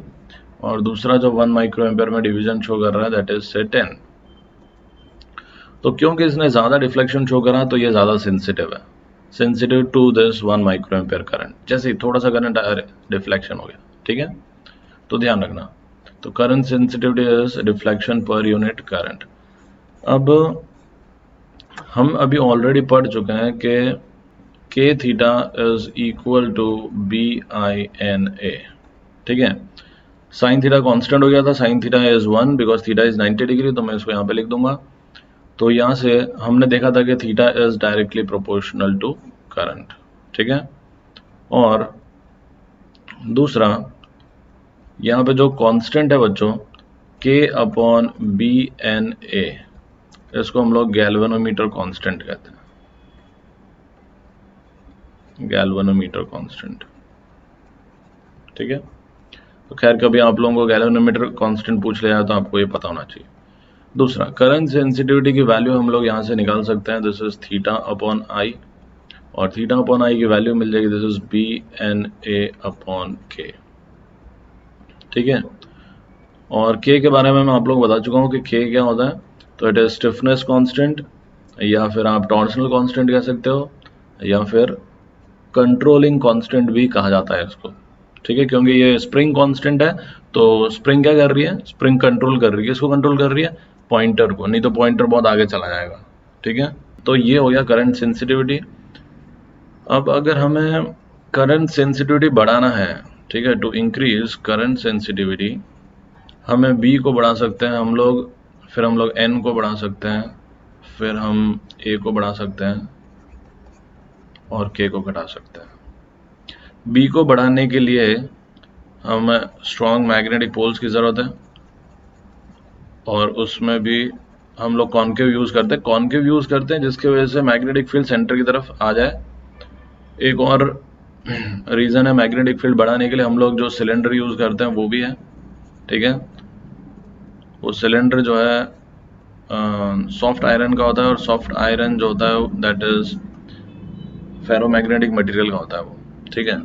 और दूसरा जो 1 माइक्रो एम्पियर में डिवीजन शो कर रहा है दैट इज से 10। तो क्योंकि इसने ज़्यादा डिफ्लेक्शन शो करा तो ये ज़्यादा सेंसिटिव है, sensitive to this 1 microampere current. जैसे ही थोड़ा सा करंट डिफ्लेक्शन हो गया, ठीक है, तो ध्यान रखना। तो current sensitivity is deflection per unit current. अब हम अभी ऑलरेडी पढ़ चुके हैं कि के theta is equal to BI/NA, ठीक है। साइन थीटा कांस्टेंट हो गया था, sine theta is 1 because theta is 90 degree, तो मैं इसको यहाँ पे लिख दूंगा। तो यहाँ से हमने देखा था कि theta is directly proportional to current, ठीक है। और दूसरा यहाँ पे जो कांस्टेंट है बच्चों K/BNA, इसको हम लोग गैल्वेनोमीटर कांस्टेंट कहते हैं, गैल्वेनोमीटर कांस्टेंट, ठीक है। तो खैर कभी आप लोगों को गैल्वेनोमीटर कांस्टेंट पूछ लिया तो आपको ये पता होना चाहिए। दूसरा करंट सेंसिटिविटी की वैल्यू हम लोग यहाँ से निकाल सकते हैं, दिस इज θ/I, और θ/I की वैल्यू मिल जाएगी दिस इज BNA/K, ठीक है। और K के बारे में मैं आप लोग बता चुका हूँ कि K क्या होता है। तो इट इज स्टिफनेस कांस्टेंट, या फिर आप टॉर्सनल कांस्टेंट कह सकते हो, या फिर कंट्रोलिंग कांस्टेंट भी कहा जाता है इसको, ठीक है। क्योंकि ये स्प्रिंग कांस्टेंट है, तो स्प्रिंग क्या कर रही है, स्प्रिंग कंट्रोल कर रही है, इसको कंट्रोल कर रही है पॉइंटर को, नहीं तो पॉइंटर बहुत आगे चला जाएगा, ठीक है। तो ये हो गया करंट सेंसिटिविटी। अब अगर हमें करंट सेंसिटिविटी बढ़ाना है, ठीक है, टू इंक्रीज करंट सेंसिटिविटी, हमें B को बढ़ा सकते हैं हम लोग, फिर हम लोग N को बढ़ा सकते हैं, फिर हम A को बढ़ा सकते हैं, और K को घटा सकते हैं। B को बढ़ाने के लिए हमें स्ट्रॉन्ग मैग्नेटिक पोल्स की ज़रूरत है, और उसमें भी हम लोग कॉन्केव यूज़ करते हैं, कॉन्केव यूज़ करते हैं जिसकी वजह से मैग्नेटिक फील्ड सेंटर की तरफ आ जाए। एक और रीज़न है मैग्नेटिक फील्ड बढ़ाने के लिए, हम लोग जो सिलेंडर यूज़ करते हैं वो भी है, ठीक है। वो सिलेंडर जो है सॉफ्ट आयरन का होता है, और सॉफ्ट आयरन जो होता है दैट इज फेरोमैग्नेटिक मटेरियल का होता है वो, ठीक है।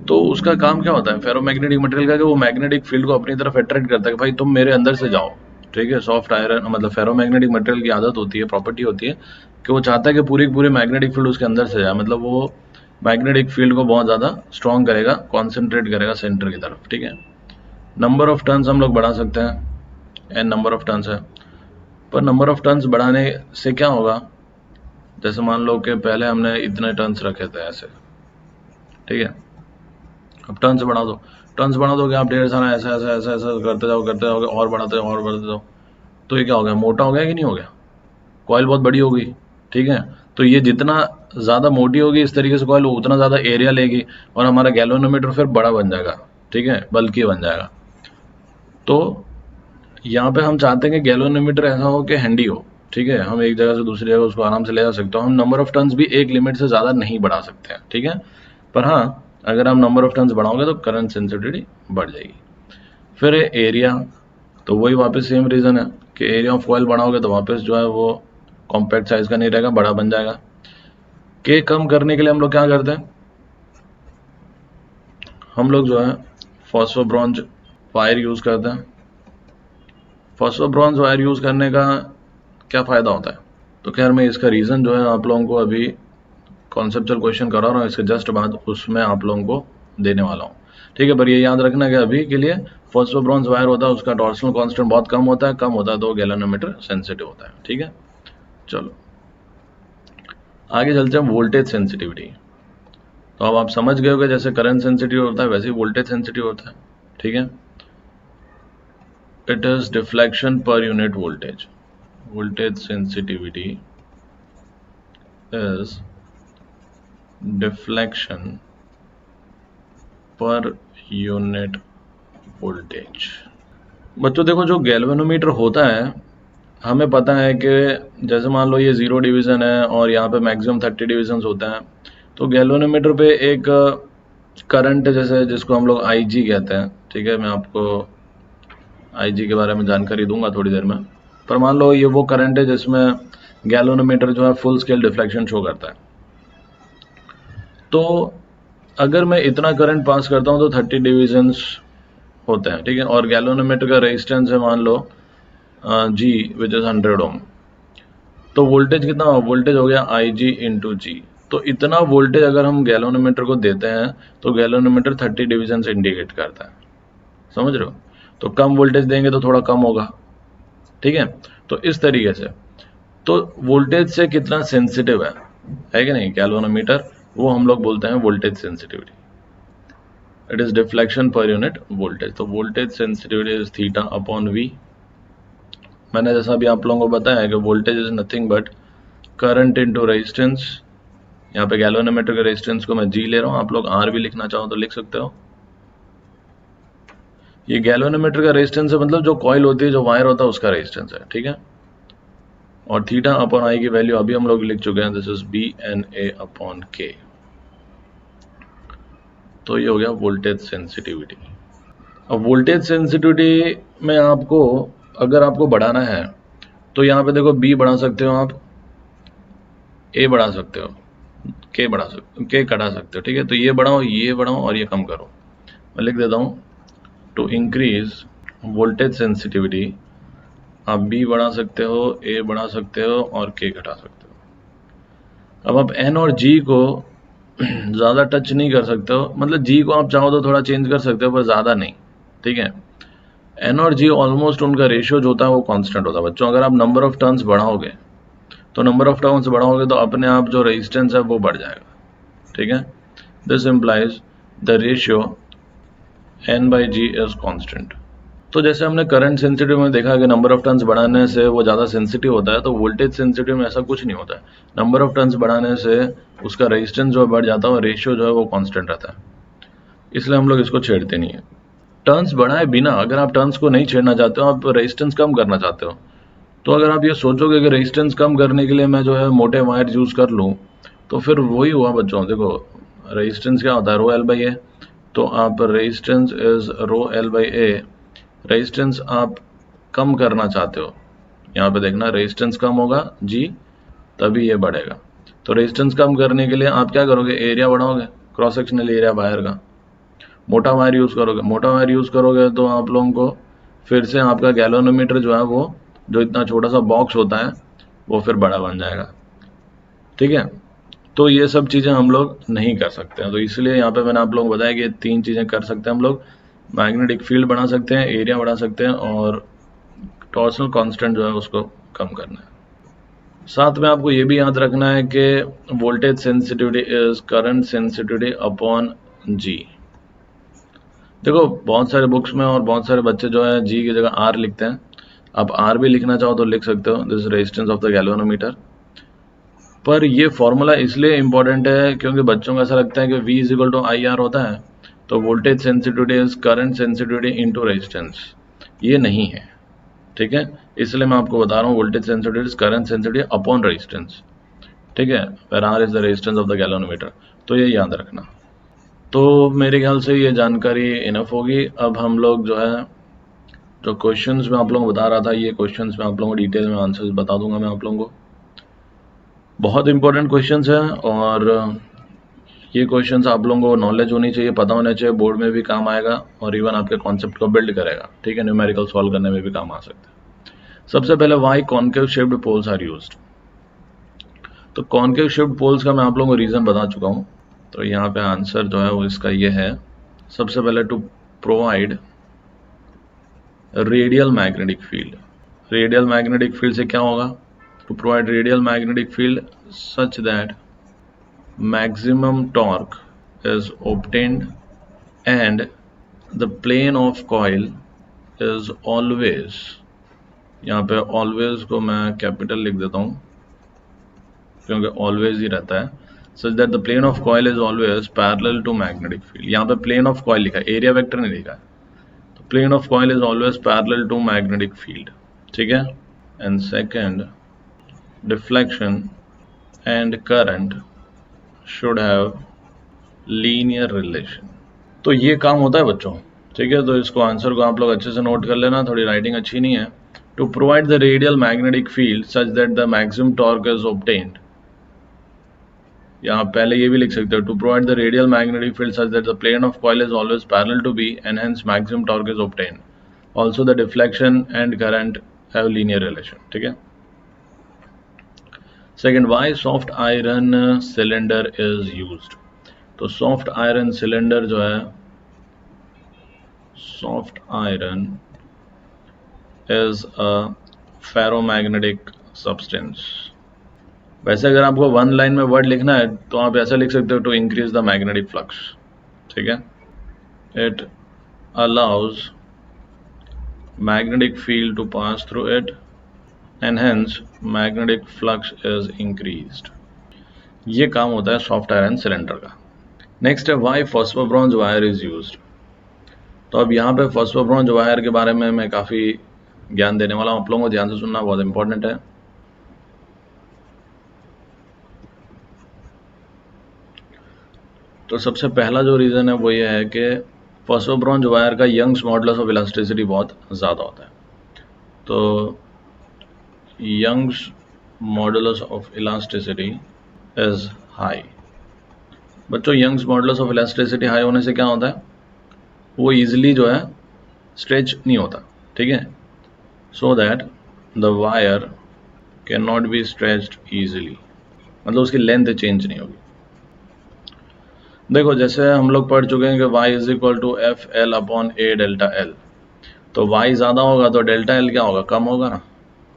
तो उसका काम क्या होता है फेरोमैग्नेटिक मटेरियल का, कि वो मैग्नेटिक फील्ड को अपनी तरफ अट्रैक्ट करता है कि भाई तुम मेरे अंदर से जाओ, ठीक है। सॉफ्ट आयरन मतलब फेरोमैग्नेटिक मटेरियल की आदत होती है, प्रॉपर्टी होती है कि वो चाहता है कि पूरी पूरी मैग्नेटिक फील्ड उसके अंदर से जाए, मतलब वो मैग्नेटिक फील्ड को बहुत ज़्यादा स्ट्रॉन्ग करेगा, कॉन्सेंट्रेट करेगा सेंटर की तरफ, ठीक है। नंबर ऑफ टर्न्स हम लोग बढ़ा सकते हैं, n नंबर ऑफ टर्न्स है, पर नंबर ऑफ टर्न्स बढ़ाने से क्या होगा, जैसे मान लो कि पहले हमने इतने टर्न्स रखे थे ऐसे, ठीक है। अब टर्न्स बढ़ा दो, टर्न्स बढ़ा दोगे आप ढेर सारा ऐसा ऐसा ऐसा ऐसा करते जाओगे और बढ़ाते जाओ, तो ये क्या हो गया, मोटा हो गया कि नहीं हो गया, कॉइल बहुत बड़ी हो गई, ठीक है। तो ये जितना ज़्यादा मोटी होगी इस तरीके से कॉइल, उतना ज़्यादा एरिया लेगी, और हमारा गैल्वेनोमीटर फिर बड़ा बन जाएगा, ठीक है, बल्कि बन जाएगा। तो यहाँ पे हम चाहते हैं कि गैल्वेनोमीटर ऐसा हो कि हैंडी हो, ठीक है, हम एक जगह से दूसरी जगह उसको आराम से ले जा सकते हो। हम नंबर ऑफ टर्न्स भी एक लिमिट से ज़्यादा नहीं बढ़ा सकते हैं, ठीक है। पर हाँ, अगर हम नंबर ऑफ टर्न्स बढ़ाओगे तो करंट सेंसिटिविटी बढ़ जाएगी। फिर एरिया, तो वही वापस सेम रीज़न है कि एरिया ऑफ कॉइल बढ़ाओगे तो वापस जो है वो कॉम्पैक्ट साइज का नहीं रहेगा, बड़ा बन जाएगा। के कम करने के लिए हम लोग क्या करते हैं, हम लोग जो है फॉस्फोब्रॉन्ज वायर यूज़ करते हैं। फॉस्फोब्रॉन्ज वायर यूज़ करने का क्या फ़ायदा होता है, तो खैर मैं इसका रीज़न जो है आप लोगों को अभी कॉन्सेप्चुअल क्वेश्चन करा रहा हूँ, इसके जस्ट बाद उसमें आप लोगों को देने वाला हूँ, ठीक है। पर ये याद रखना कि अभी के लिए फॉस्फोब्रॉन्ज वायर होता है उसका टॉर्सनल कांस्टेंट बहुत कम होता है तो गैल्वेनोमीटर सेंसिटिव होता है, ठीक है। चलो आगे चलते हैं वोल्टेज सेंसिटिविटी। तो अब आप समझ गए होगे जैसे करंट सेंसिटिव होता है वैसे ही वोल्टेज सेंसिटिव होता है, ठीक है। It is deflection per unit voltage, voltage sensitivity is deflection per unit voltage। बच्चों देखो जो गैल्वेनोमीटर होता है हमें पता है कि जैसे मान लो ये 0 डिवीज़न है और यहाँ पे मैक्सिमम 30 डिवीजन्स होते हैं, तो गैल्वेनोमीटर पे एक करंट जैसे जिसको हम लोग IG कहते हैं, ठीक है। मैं आपको IG के बारे में जानकारी दूंगा थोड़ी देर में, पर मान लो ये वो करंट है जिसमें गैल्वेनोमीटर जो है फुल स्केल डिफ्लेक्शन शो करता है। तो अगर मैं इतना करंट पास करता हूँ तो 30 डिविजन्स होते हैं, ठीक है। और गैल्वेनोमीटर का रेजिस्टेंस है मान लो जी विच इज 100 ओम। तो वोल्टेज कितना, वोल्टेज हो गया आई जी इंटू जी। तो इतना वोल्टेज अगर हम गैल्वेनोमीटर को देते हैं तो गैल्वेनोमीटर 30 डिविजन इंडिकेट करता है, समझ रहे हो। तो कम वोल्टेज देंगे तो थोड़ा कम होगा, ठीक है। तो इस तरीके से तो वोल्टेज से कितना सेंसिटिव है कि नहीं गैल्वेनोमीटर, वो हम लोग बोलते हैं voltage sensitivity. It is deflection per unit voltage. तो voltage sensitivity is theta upon V. मैंने जैसा भी आप लोगों को बताया कि voltage is nothing but current into resistance. यहाँ पे गैल्वेनोमीटर के रेजिस्टेंस को मैं जी ले रहा हूँ, आप लोग आर भी लिखना चाहो तो लिख सकते हो। ये गैल्वेनोमीटर का रेजिस्टेंस है, मतलब जो कॉइल होती है, जो वायर होता है, उसका रेजिस्टेंस है, ठीक है। और थीटा अपॉन आई की वैल्यू अभी हम लोग लिख चुके हैं, this is B N A upon K. तो ये हो गया वोल्टेज सेंसिटिविटी। अब वोल्टेज सेंसिटिविटी में आपको अगर आपको बढ़ाना है तो यहाँ पे देखो बी बढ़ा सकते हो आप, ए बढ़ा सकते हो, के बढ़ा सकते हो, के कटा सकते हो, ठीक है। तो ये बढ़ाओ और ये कम करो। मैं लिख देता हूँ टू इंक्रीज वोल्टेज सेंसिटिविटी आप बी बढ़ा सकते हो, ए बढ़ा सकते हो और के घटा सकते हो। अब आप एन और जी को ज़्यादा टच नहीं कर सकते हो, मतलब जी को आप चाहो तो थोड़ा चेंज कर सकते हो पर ज़्यादा नहीं, ठीक है। एन और जी ऑलमोस्ट उनका रेशियो जो होता है वो कांस्टेंट होता है बच्चों। अगर आप नंबर ऑफ टर्न्स बढ़ाओगे तो अपने आप जो रेजिस्टेंस है वो बढ़ जाएगा, ठीक है। This implies the ratio N by G is constant. तो जैसे हमने करंट सेंसिटिव में देखा कि नंबर ऑफ टर्न्स बढ़ाने से वो ज़्यादा सेंसिटिव होता है, तो वोल्टेज सेंसिटिव में ऐसा कुछ नहीं होता है। नंबर ऑफ टर्न्स बढ़ाने से उसका रेजिस्टेंस जो है बढ़ जाता है और रेशियो जो है वो कांस्टेंट रहता है, इसलिए हम लोग इसको छेड़ते नहीं है। टर्न्स बढ़ाए बिना, अगर आप टर्न्स को नहीं छेड़ना चाहते हो, आप रेजिस्टेंस कम करना चाहते हो, तो अगर आप ये सोचोगे कि रेजिस्टेंस कम करने के लिए मैं जो है मोटे वायर यूज़ कर लूँ, तो फिर वही हुआ बच्चों। देखो रेजिस्टेंस क्या होता है, रो एल बाई ए। तो आप resistance is rho L by A, resistance आप कम करना चाहते हो, यहाँ पे देखना रेजिस्टेंस कम होगा जी तभी ये बढ़ेगा। तो रेजिस्टेंस कम करने के लिए आप क्या करोगे, एरिया बढ़ाओगे, क्रॉस सेक्शनल एरिया वायर का। मोटा वायर यूज़ करोगे तो आप लोगों को फिर से आपका गैल्वेनोमीटर जो है वो जो इतना छोटा सा बॉक्स होता है वो फिर बड़ा बन जाएगा, ठीक है। तो ये सब चीज़ें हम लोग नहीं कर सकते हैं, तो इसलिए यहाँ पे मैंने आप लोगों को बताया कि 3 चीज़ें कर सकते हैं हम लोग। मैग्नेटिक फील्ड बढ़ा सकते हैं, एरिया बढ़ा सकते हैं और टॉर्सनल कांस्टेंट जो है उसको कम करना है। साथ में आपको ये भी याद रखना है कि voltage sensitivity is current sensitivity upon G. देखो बहुत सारे बुक्स में और बहुत सारे बच्चे जो है जी की जगह आर लिखते हैं। आप आर भी लिखना चाहो तो लिख सकते हो, this resistance of the galvanometer. पर ये फॉर्मूला इसलिए इंपॉर्टेंट है क्योंकि बच्चों को ऐसा लगता है कि V is equal to I R होता है, तो voltage sensitivity is current sensitivity into resistance. ये नहीं है, ठीक है। इसलिए मैं आपको बता रहा हूँ voltage sensitivity is current sensitivity upon resistance, ठीक है। Where R is the resistance of the galvanometer. तो ये याद रखना। तो मेरे ख्याल से ये जानकारी इनफ होगी। अब हम लोग जो है जो क्वेश्चंस मैं आप लोगों को बता रहा था, ये क्वेश्चंस मैं आप लोगों को डिटेल में आंसर्स बता दूंगा मैं आप लोगों को। बहुत इंपॉर्टेंट क्वेश्चंस हैं और ये क्वेश्चंस आप लोगों को नॉलेज होनी चाहिए, पता होना चाहिए, बोर्ड में भी काम आएगा और इवन आपके कॉन्सेप्ट को बिल्ड करेगा, ठीक है। न्यूमेरिकल सॉल्व करने में भी काम आ सकता है। सबसे पहले why concave shaped poles are used. तो कॉन्केव शेप्ड पोल्स का मैं आप लोगों को रीजन बता चुका हूँ। तो यहाँ पे आंसर जो है वो इसका ये है। सबसे पहले to provide radial magnetic field. Radial magnetic field से क्या होगा, to provide radial magnetic field such that maximum torque is obtained and the plane of coil is always, यहाँ पे always को मैं कैपिटल लिख देता हूँ क्योंकि always ही रहता है, such that the plane of coil is always parallel to magnetic field। यहाँ पे plane of coil लिखा है, एरिया वेक्टर नहीं लिखा है। तो plane of coil is always parallel to magnetic field, ठीक है। and second, deflection and current should have linear relation. तो ये काम होता है बच्चों, ठीक है। तो इसको आंसर को आप लोग अच्छे से नोट कर लेना, थोड़ी राइटिंग अच्छी नहीं है to provide the radial magnetic field such that the maximum torque is obtained. या आप पहले ये भी लिख सकते हो, to provide the radial magnetic field such that the plane of coil is always parallel to B and hence maximum torque is obtained. Also the deflection and current have linear relation. ठीक है. Second, why soft iron cylinder is used? तो soft iron cylinder जो है, soft iron is a ferromagnetic substance. वैसे अगर आपको one line में word लिखना है तो आप ऐसा लिख सकते हो, to increase the magnetic flux. ठीक है. It allows magnetic field to pass through it and hence magnetic flux is increased. ये काम होता है सॉफ्ट आयरन सिलेंडर का. नेक्स्ट है why phosphor bronze wire is used. तो अब यहाँ पे फॉस्फर ब्रॉन्ज वायर के बारे में मैं काफ़ी ज्ञान देने वाला हूँ, आप लोगों को ध्यान से सुनना बहुत इंपॉर्टेंट है. तो सबसे पहला जो रीज़न है वो ये है कि फॉस्फर ब्रॉन्ज वायर का यंग्स मॉडुलस ऑफ इलास्टिसिटी बहुत ज़्यादा होता है. तो Young's modulus of elasticity is high. बच्चों Young's modulus of elasticity high होने से क्या होता है, वो ईजिली जो है स्ट्रेच नहीं होता. ठीक है. So that the wire can not be stretched easily, मतलब उसकी लेंथ चेंज नहीं होगी. देखो जैसे हम लोग पढ़ चुके हैं कि y is equal to F L upon A delta L. तो y ज़्यादा होगा तो डेल्टा एल क्या होगा, कम होगा ना.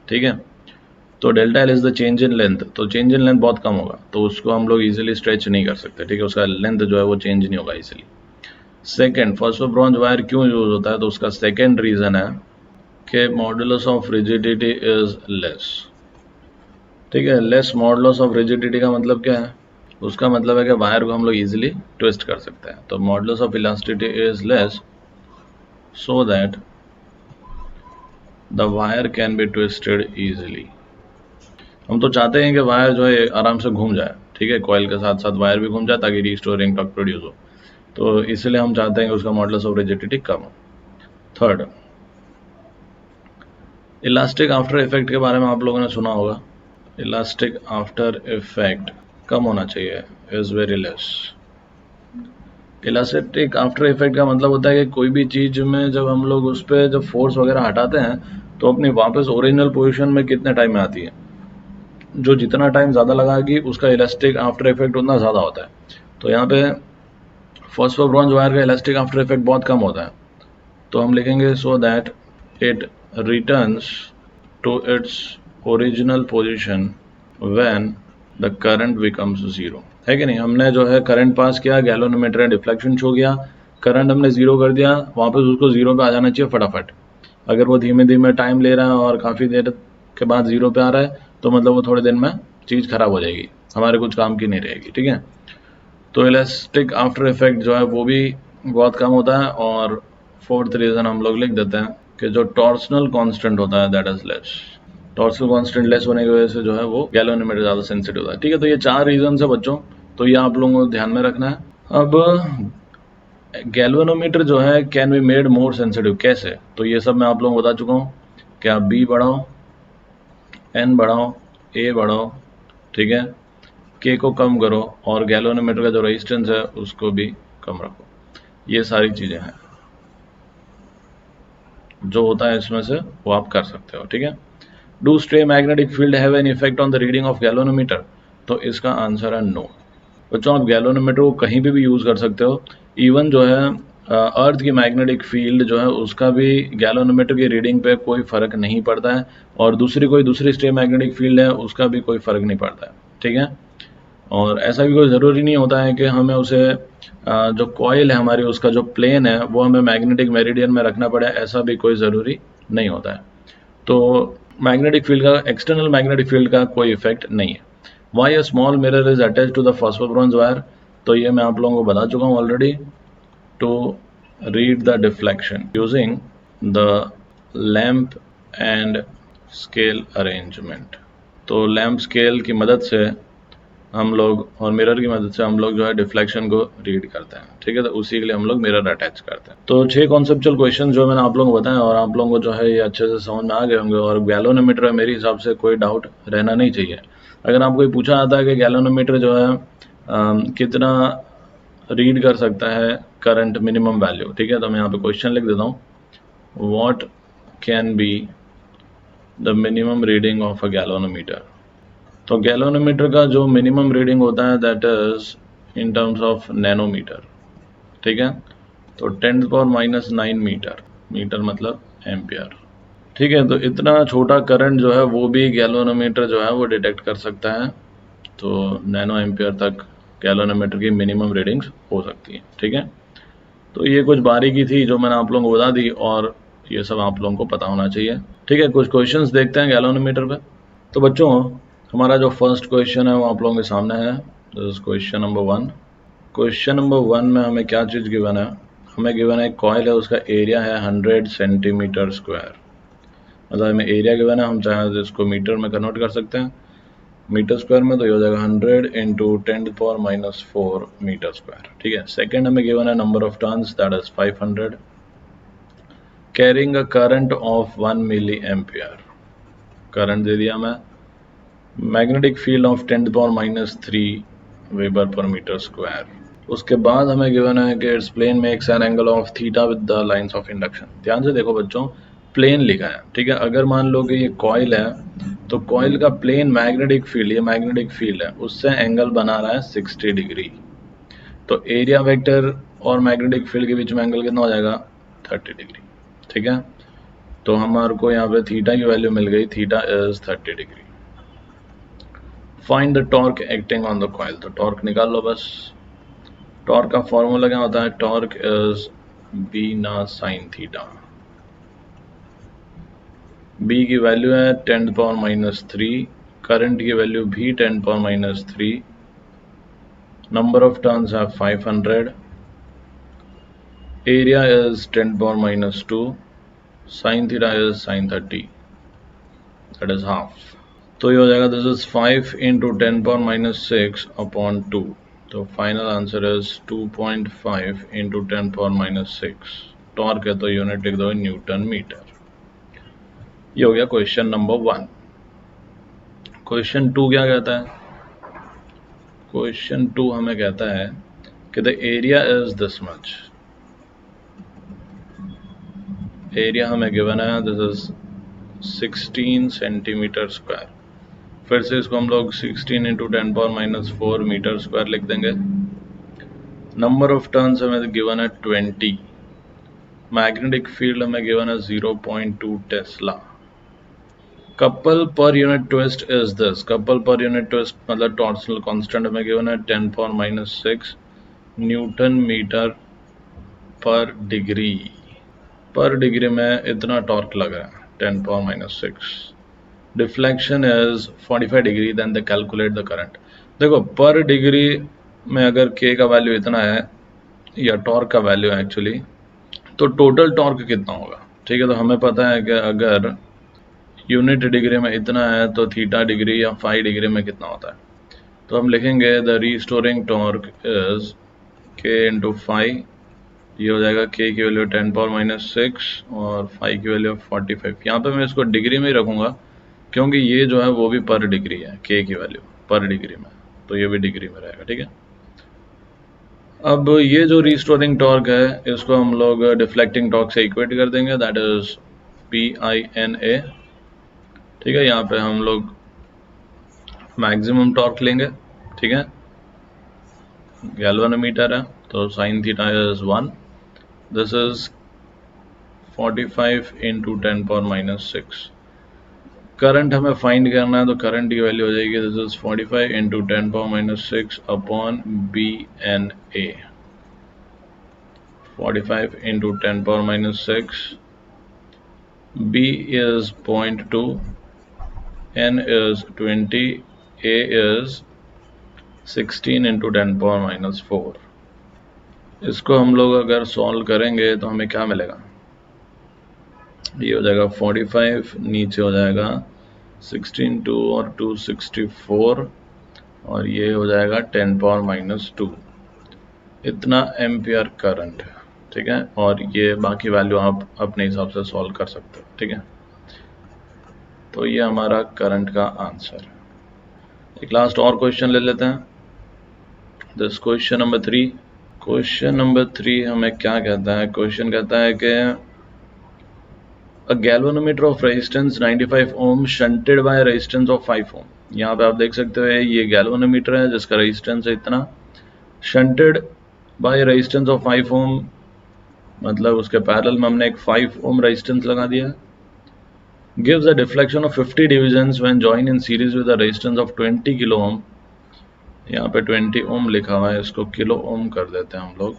ठीक है. तो delta L is the change in length, तो चेंज इन लेंथ बहुत कम होगा, तो उसको हम लोग इजीली स्ट्रेच नहीं कर सकते. ठीक है. उसका लेंथ जो है वो चेंज नहीं होगा easily. Second, phosphor bronze wire क्यों यूज होता है, तो उसका सेकेंड रीज़न है कि modulus of rigidity is less. ठीक है. लेस मॉडुलस ऑफ रिजिडिटी का मतलब क्या है, उसका मतलब है कि वायर को हम लोग इजीली ट्विस्ट कर सकते हैं. तो modulus of elasticity is less so that the wire can be twisted easily. हम तो चाहते हैं कि वायर जो है आराम से घूम जाए. ठीक है. कॉइल के साथ साथ वायर भी घूम जाए ताकि रिस्टोरिंग टॉर्क प्रोड्यूस हो. तो इसलिए हम चाहते हैं कि उसका मॉडुलस ऑफ रिजिडिटी कम हो. थर्ड, इलास्टिक आफ्टर इफेक्ट के बारे में आप लोगों ने सुना होगा. इलास्टिक आफ्टर इफेक्ट कम होना चाहिए, is very less. Elastic after effect का मतलब होता है कि कोई भी चीज में जब हम लोग उस पर जब फोर्स वगैरह हटाते हैं तो अपनी वापस ओरिजिनल पोजीशन में कितने टाइम में आती है. जो जितना टाइम ज़्यादा लगाएगी उसका इलास्टिक आफ्टर इफेक्ट उतना ज़्यादा होता है. तो यहाँ पे फॉस्फर ब्रॉन्ज वायर का इलास्टिक आफ्टर इफेक्ट बहुत कम होता है. तो हम लिखेंगे so that it returns to its original position when the current becomes zero. है कि नहीं. हमने जो है करंट पास किया, गैल्वेनोमीटर ने डिफ्लेक्शन शो किया, करंट हमने जीरो कर दिया, वापस उसको जीरो पे आ जाना चाहिए फटाफट. अगर वो धीमे धीमे टाइम ले रहा है और काफ़ी देर के बाद जीरो पे आ रहा है तो मतलब वो थोड़े दिन में चीज़ खराब हो जाएगी, हमारे कुछ काम की नहीं रहेगी. ठीक है. तो इलास्टिक आफ्टर इफेक्ट जो है वो भी बहुत कम होता है. और फोर्थ रीज़न हम लोग लिख देते हैं कि जो टॉर्सनल कांस्टेंट होता है that is less. Torsional constant less होने की वजह से जो है वो गैल्वेनोमीटर ज़्यादा सेंसिटिव होता है. ठीक है. तो ये चार रीजन है बच्चों, तो ये आप लोगों को ध्यान में रखना है. अब गैल्वेनोमीटर जो है can be made more sensitive. कैसे, तो ये सब मैं आप लोगों को बता चुका हूँ कि आप बी बढ़ाओ, एन बढ़ाओ, ए बढ़ाओ. ठीक है. के को कम करो और गैल्वेनोमीटर का जो रेजिस्टेंस है उसको भी कम रखो. ये सारी चीज़ें हैं जो होता है इसमें से वो आप कर सकते हो. ठीक है. Do stray magnetic field have an effect on the reading of galvanometer, तो इसका आंसर है नो. बच्चों आप गैल्वेनोमीटर को कहीं पे भी यूज़ कर सकते हो. इवन जो है अर्थ की मैग्नेटिक फील्ड जो है उसका भी गैल्वेनोमीटर की रीडिंग पे कोई फ़र्क नहीं पड़ता है, और दूसरी स्ट्रे मैग्नेटिक फील्ड है उसका भी कोई फ़र्क नहीं पड़ता है. ठीक है. और ऐसा भी कोई ज़रूरी नहीं होता है कि हमें उसे जो कॉइल है हमारी उसका जो प्लेन है वो हमें मैग्नेटिक मेरिडियन में रखना पड़े, ऐसा भी कोई ज़रूरी नहीं होता है. तो मैग्नेटिक फील्ड का, एक्सटर्नल मैग्नेटिक फील्ड का कोई इफेक्ट नहीं है. Why a small mirror is attach to the phosphor bronze wire, तो ये मैं आप लोगों को बता चुका हूँ already. To read the deflection using the lamp and scale arrangement. तो लैम्प स्केल की मदद से हम लोग और मिरर की मदद से हम लोग जो है डिफ्लेक्शन को रीड करते हैं, ठीक है। तो उसी के लिए हम लोग मिरर अटैच करते हैं। तो 6 कॉन्सेप्चुअल क्वेश्चन जो मैंने आप लोगों को बताया और आप लोगों को जो है ये अच्छे से समझ में आ गए होंगे। और गैल्वेनोमीटर है, मेरे हिसाब से कोई डाउट रहना नहीं चाहिए। अगर आपको ये पूछा जाता है कि गैल्वेनोमीटर जो है कितना रीड कर सकता है करंट मिनिमम वैल्यू, ठीक है, तो मैं यहाँ पे क्वेश्चन लिख देता हूँ, what can be the minimum reading of a galvanometer. तो गैल्वेनोमीटर का जो मिनिमम रीडिंग होता है that is in terms of nanometre, ठीक है। तो 10⁻⁹ मीटर, मीटर मतलब एम्पियर, ठीक है। तो इतना छोटा करंट जो है वो भी गैल्वेनोमीटर जो है वो डिटेक्ट कर सकता है। तो नैनो एम्पियर तक गैल्वेनोमीटर की मिनिमम रीडिंग्स हो सकती है, ठीक है। तो ये कुछ बारीकी थी जो मैंने आप लोगों को बता दी और ये सब आप लोगों को पता होना चाहिए, ठीक है। कुछ क्वेश्चंस देखते हैं गैल्वेनोमीटर पे। तो बच्चों हमारा जो फर्स्ट क्वेश्चन है वो आप लोगों के सामने है। This is question number 1। Question number 1 में हमें क्या चीज़ गिवन है, हमें गिवन है एक कॉइल है, उसका एरिया है 100 सेंटीमीटर स्क्वायर। मतलब हमें एरिया गिवन है, हम चाहे तो इसको मीटर में कन्वर्ट कर सकते हैं मीटर स्क्वायर में, तो ये हो जाएगा 100 इंटू 10⁻⁴ मीटर स्क्वायर, ठीक है। सेकेंड हमें गिवन है number of turns that is 500, carrying a current of 1 milli ampere, current दे दिया मैं, magnetic field of 10⁻³ weber per metre square. उसके बाद हमें गिवन है कि it's plane makes an angle of theta with the lines of induction. ध्यान से देखो बच्चों, प्लेन लिखा है, ठीक है। अगर मान लो कि ये कॉइल है तो कॉइल का प्लेन मैग्नेटिक फील्ड, ये मैग्नेटिक फील्ड है, उससे एंगल बना रहा है 60 डिग्री। तो एरिया वेक्टर और मैग्नेटिक फील्ड के बीच में एंगल कितना हो जाएगा, 30 डिग्री, ठीक है। तो हमारे को यहाँ पे थीटा की वैल्यू मिल गई, theta is 30 degree. Find the torque acting on the coil, तो टॉर्क निकाल लो बस। टॉर्क का फॉर्मूला क्या होता है, टॉर्क इज बी ना साइन थीटा। बी की वैल्यू है 10⁻⁻3, करंट की वैल्यू भी 10⁻⁻3, नंबर ऑफ टर्न्स है 500, area is 10⁻⁻2, sine theta is sine 30, that is half. तो ये हो जाएगा दिस इज 5 इंटू 10⁻⁻6 अपॉन 2। तो final answer is 2.5 into 10⁻⁻6। Torque है तो यूनिट लिख दो न्यूटन मीटर। ये हो गया क्वेश्चन नंबर 1। क्वेश्चन 2 क्या कहता है, क्वेश्चन 2 हमें कहता है कि the area is this much. Area हमें गिवन है दिस इज 16 सेंटीमीटर स्क्वायर। फिर से इसको हम लोग 16 इंटू 10⁻⁻4 मीटर स्क्वायर लिख देंगे। नंबर ऑफ टर्न्स हमें गिवन है 20, मैग्नेटिक फील्ड हमें गिवन है 0.2 tesla. Couple per unit twist is this, couple per unit twist मतलब टॉर्सनल कांस्टेंट हमें गिवन है 10⁻⁻6 newton metre per degree. Per degree में इतना टॉर्क लग रहा है 10⁻⁻6। Deflection is 45 degree, then they calculate the current. देखो पर डिग्री में अगर k का वैल्यू इतना है या टॉर्क का वैल्यू है एक्चुअली, तो टोटल टॉर्क कितना होगा, ठीक है। तो हमें पता है कि अगर यूनिट डिग्री में इतना है तो थीटा डिग्री या फाई डिग्री में कितना होता है। तो हम लिखेंगे the restoring torque is k into phi. ये हो जाएगा k की वैल्यू 10⁻⁻6 और फाई की वैल्यू 45। यहाँ पे मैं इसको डिग्री में ही रखूँगा क्योंकि ये जो है वो भी पर डिग्री है, k की वैल्यू पर डिग्री में, तो ये भी डिग्री में रहेगा, ठीक है। अब ये जो रीस्टोरिंग टॉर्क है इसको हम लोग डिफ्लेक्टिंग टॉर्क से इक्वेट कर देंगे, दैट इज PINA, ठीक है। यहाँ पे हम लोग मैक्सिमम टॉर्क लेंगे, ठीक है। गैल्वेनोमीटर है तो sine theta is 1, this is 45 into 10⁻⁻6। Current हमें फाइंड करना है तो करंट की वैल्यू हो जाएगी this is 45 into 10⁻⁻6 upon BNA। 45 into 10⁻⁻6, B is 0.2, N is 20, A is 16 into 10⁻⁻4। इसको हम लोग अगर सॉल्व करेंगे तो हमें क्या मिलेगा, ये हो जाएगा 45, नीचे हो जाएगा 16 2 और 2 64 और ये हो जाएगा 10⁻⁻², इतना एम्पियर करंट है, ठीक है। और ये बाकी वैल्यू आप अपने हिसाब से सॉल्व कर सकते हो, ठीक है। तो ये हमारा करंट का आंसर है। एक लास्ट और क्वेश्चन ले लेते हैं, this question number 3। Question number 3 हमें क्या कहता है, क्वेश्चन कहता है कि a galvanometer of resistance 95 ohm shunted by a resistance of 5 ohm। यहाँ पे आप देख सकते हो ये गैल्वेनोमीटर है जिसका रेजिस्टेंस है इतना, शंटेड बाय रेजिस्टेंस ऑफ 5 ओम, मतलब उसके पैरेलल में हमने एक 5 ओम रेजिस्टेंस लगा दिया। Gives a deflection of 50 divisions when join in series with a resistance of 20 kilo ohm. यहाँ पे 20 ओम लिखा हुआ है, इसको किलो ओम कर देते हैं हम लोग।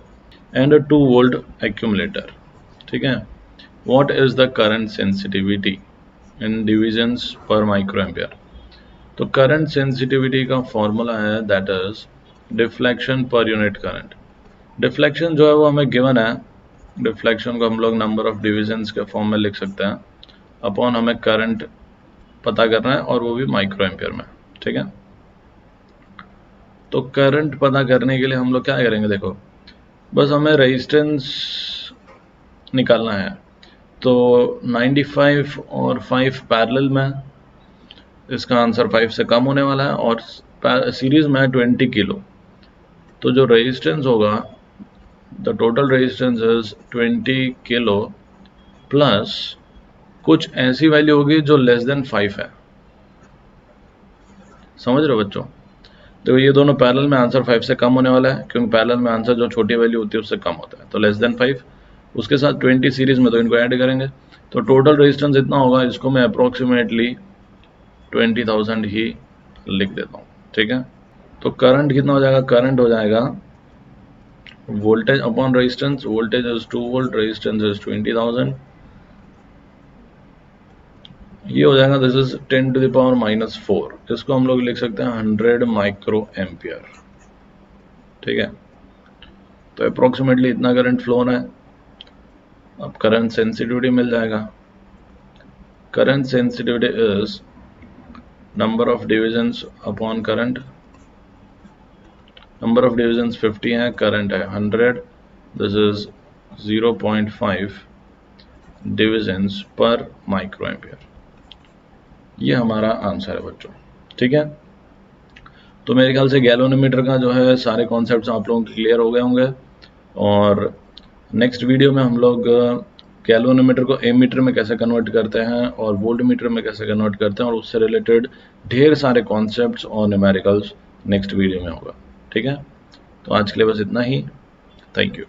एंड अ 2 वोल्ट एक्यूमुलेटर, ठीक है। What is the current sensitivity in divisions per microampere? तो current sensitivity का फॉर्मूला है that is deflection per unit current। deflection जो है वो हमें given है, deflection को हम लोग number of divisions के फॉर्म में लिख सकते हैं, अपॉन हमें current पता करना है और वो भी माइक्रोएम्पियर में, ठीक है। तो करंट पता करने के लिए हम लोग क्या करेंगे, देखो बस हमें रेजिस्टेंस निकालना है। तो 95 और 5 पैरेलल में, इसका आंसर 5 से कम होने वाला है, और सीरीज में 20 किलो। तो जो रेजिस्टेंस होगा, the total resistance is 20 kilo plus कुछ ऐसी वैल्यू होगी जो लेस देन 5 है। समझ रहे हो बच्चों? तो ये दोनों पैरेलल में, आंसर 5 से कम होने वाला है क्योंकि पैरेलल में आंसर जो छोटी वैल्यू होती है उससे कम होता है। तो लेस देन 5, उसके साथ 20 सीरीज में, तो इनको ऐड करेंगे तो टोटल रेजिस्टेंस इतना होगा। इसको मैं अप्रोक्सीमेटली 20,000 ही लिख देता हूँ, ठीक है। तो करंट कितना हो जाएगा, करंट हो जाएगा voltage upon resistance, voltage is 2 volt, resistance is 20,000, ये हो जाएगा दिस इज 10⁻⁻⁴। इसको हम लोग लिख सकते हैं 100 माइक्रो एम्पियर, ठीक है। तो अप्रोक्सीमेटली इतना करंट फ्लो होना है। अब करंट सेंसिटिविटी मिल जाएगा, current sensitivity is number of divisions upon current. Number of divisions 50 है, करंट है 100, दिस इज 0.5 डिविजन्स पर माइक्रो एम्पियर। ये हमारा आंसर है बच्चों, ठीक है। तो मेरे ख्याल से गैल्वेनोमीटर का जो है सारे कॉन्सेप्ट्स आप लोगों के क्लियर हो गए होंगे, और नेक्स्ट वीडियो में हम लोग गैल्वेनोमीटर को एमीटर में कैसे कन्वर्ट करते हैं और वोल्टमीटर में कैसे कन्वर्ट करते हैं, और उससे रिलेटेड ढेर सारे कॉन्सेप्ट्स और न्यूमेरिकल्स नेक्स्ट वीडियो में होगा, ठीक है। तो आज के लिए बस इतना ही, थैंक यू।